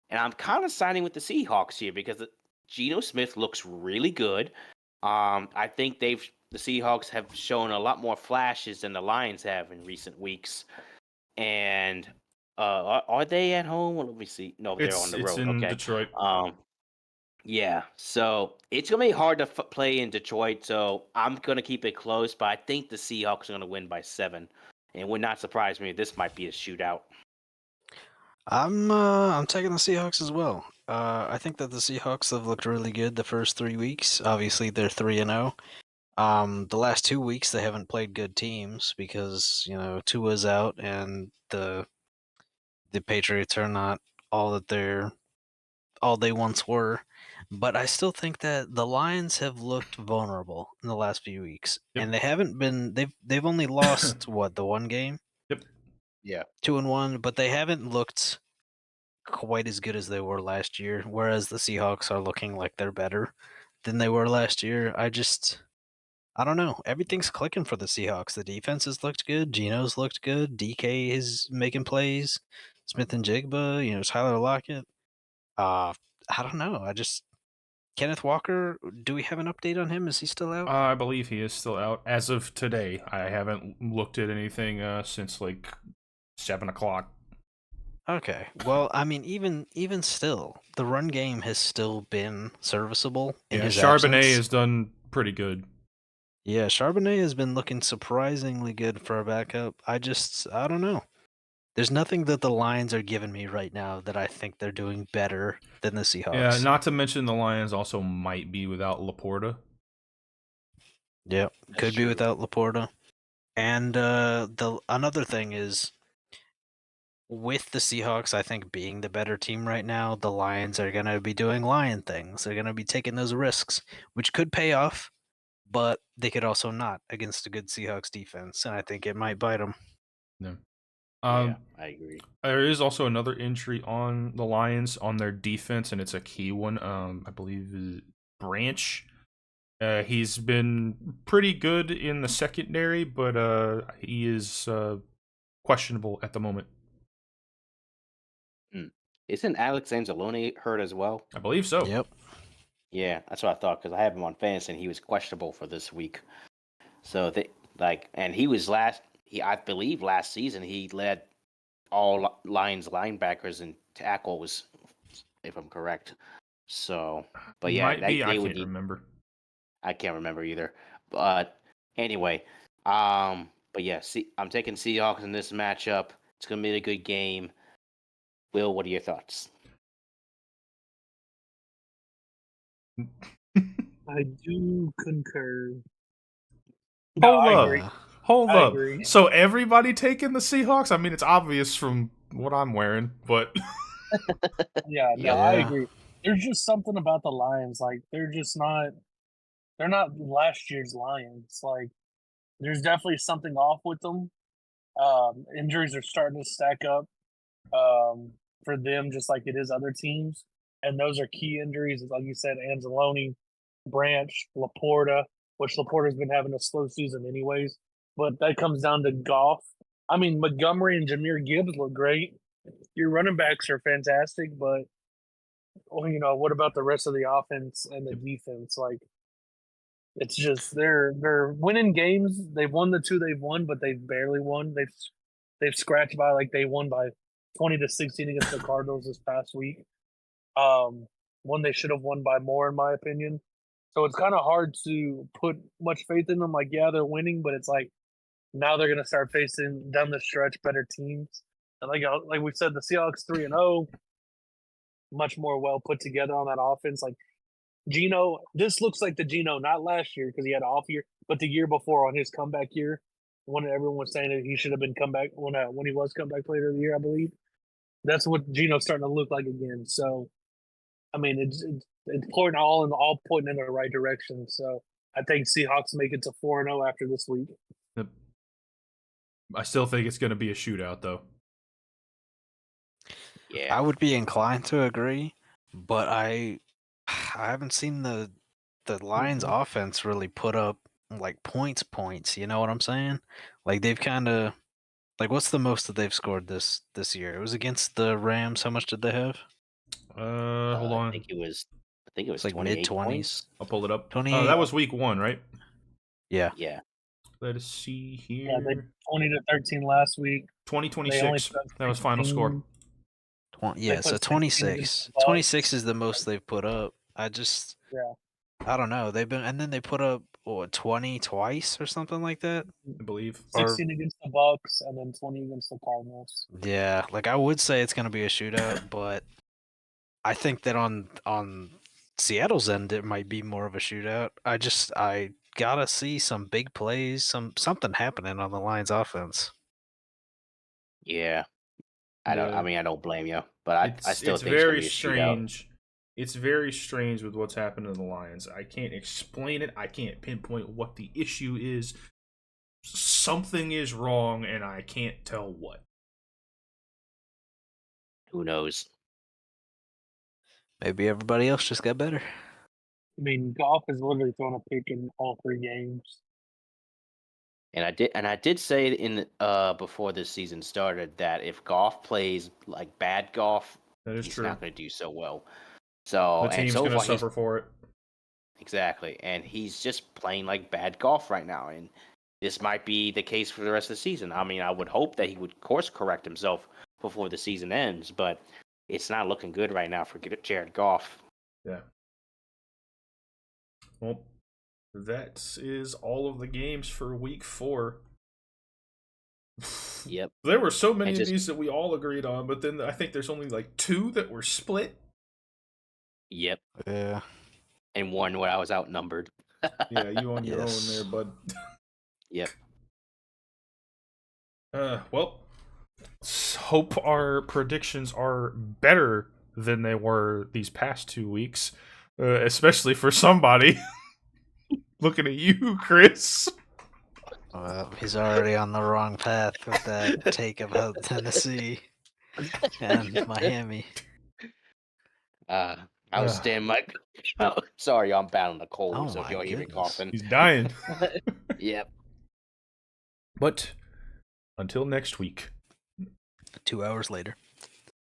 And I'm kind of siding with the Seahawks here because Geno Smith looks really good. I think the Seahawks have shown a lot more flashes than the Lions have in recent weeks. And are they at home? Well, let me see. No, they're on the It's road. in Okay. Detroit. Yeah. So it's gonna be hard to play in Detroit. So I'm gonna keep it close, but I think the Seahawks are gonna win by 7. And it would not surprise me if this might be a shootout. I'm taking the Seahawks as well. I think that the Seahawks have looked really good the first 3 weeks. Obviously, they're 3-0. The last 2 weeks they haven't played good teams because, Tua's out and the Patriots are not all they once were. But I still think that the Lions have looked vulnerable in the last few weeks. Yep. And they haven't been they've only lost the one game? Yep. Yeah. 2-1, but they haven't looked quite as good as they were last year, whereas the Seahawks are looking like they're better than they were last year. I don't know. Everything's clicking for the Seahawks. The defense has looked good. Geno's looked good. DK is making plays. Smith and Jigba, Tyler Lockett. I don't know. Kenneth Walker, do we have an update on him? Is he still out? I believe he is still out as of today. I haven't looked at anything since like 7 o'clock. Okay. Well, I mean, even still, the run game has still been serviceable in Yeah, his Charbonnet absence. has done pretty good. Yeah, Charbonnet has been looking surprisingly good for a backup. I don't know. There's nothing that the Lions are giving me right now that I think they're doing better than the Seahawks. Yeah, not to mention the Lions also might be without Laporta. Yep, That's could be true. without Laporta. And another thing is, with the Seahawks, I think being the better team right now, the Lions are gonna be doing Lion things. They're gonna be taking those risks, which could pay off, but they could also not against a good Seahawks defense, and I think it might bite them. Yeah. Yeah, I agree. There is also another injury on the Lions on their defense, and it's a key one. I believe Branch He's been pretty good in the secondary, but he is questionable at the moment. Isn't Alex Anzalone hurt as well? I believe so. Yep. Yeah, that's what I thought because I have him on fantasy and he was questionable for this week. So and he was I believe last season he led all Lions linebackers in tackles, if I'm correct. So, but yeah, Might be. I they would can't need. remember. I can't remember either. But anyway, but yeah, I'm taking Seahawks in this matchup. It's gonna be a good game. Will, what are your thoughts? I do concur. No, Hold I up. agree. Hold I up. agree. So everybody taking the Seahawks? I mean, it's obvious from what I'm wearing, but Yeah, no, Yep. I Yeah. agree. There's just something about the Lions, like they're just not. They're not last year's Lions. Like there's definitely something off with them. Injuries are starting to stack up for them, just like it is other teams, and those are key injuries, like you said, Anzalone, Branch, Laporta, which Laporta's been having a slow season anyways. But that comes down to Goff. I mean, Montgomery and Jahmyr Gibbs look great. Your running backs are fantastic, but what about the rest of the offense and the defense? Like, it's just they're winning games. They've won the two they've won, but they've barely won. They've scratched by like they won by 20-16 against the Cardinals this past week. One they should have won by more, in my opinion. So it's kind of hard to put much faith in them. Like, yeah, they're winning, but it's like now they're gonna start facing down the stretch better teams. And like we said, the Seahawks 3-0, much more well put together on that offense. Like Gino, this looks like the Gino, not last year because he had an off year, but the year before on his comeback year, when everyone was saying that he should have been comeback when he was comeback player of the year, I believe. That's what Gino's starting to look like again. So, I mean, it's pointing all pointing in the right direction. So, I think Seahawks make it to 4-0 after this week. I still think it's going to be a shootout, though. Yeah. I would be inclined to agree, but I haven't seen the Lions offense really put up like points, you know what I'm saying? Like they've kind of like what's the most that they've scored this year? It was against the Rams. How much did they have? Hold I on. think it was It's like 28 mid-20s. points. I'll pull it up. 28. That was week 1, right? Yeah. Yeah. Let us see Yeah, they here. 20-13 last week. They only 2026. put up That was final score. 16. Yeah, put so 16 against 26. the Bucs. 26 is the most they've put up. Yeah. I don't know. And then they put up 20 twice or something like that. I believe. 16 against the Bucs and then 20 against the Cardinals. Yeah, like I would say it's going to be a shootout, but I think that on Seattle's end it might be more of a shootout. I gotta see some big plays, something happening on the Lions offense. Yeah. I don't blame you, but I still it's think it's gonna very be a shootout. strange. It's very strange with what's happened to the Lions. I can't explain it. I can't pinpoint what the issue is. Something is wrong, and I can't tell what. Who knows? Maybe everybody else just got better. I mean, Goff has literally thrown a pick in all 3 games. And I did say in before this season started that if Goff plays like bad Goff, That is he's true. not going to do so well. So The team's so going to far suffer for it. Exactly, and he's just playing like bad golf right now, and this might be the case for the rest of the season. I mean, I would hope that he would course correct himself before the season ends, but it's not looking good right now for Jared Goff. Yeah. Well, that is all of the games for week 4. Yep. There were so many of these that we all agreed on, but then I think there's only like 2 that were split. Yep. Yeah. And one where I was outnumbered. Yeah, you on your own there, bud. Yep. Well, hope our predictions are better than they were these past 2 weeks, especially for somebody. Looking at you, Chris. Well, he's already on the wrong path with that take about Tennessee and Miami. I was standing my. Oh, sorry, I'm battling a cold, Oh so if my y'all hear me goodness. coughing. He's dying. Yep. But until next week. 2 hours later.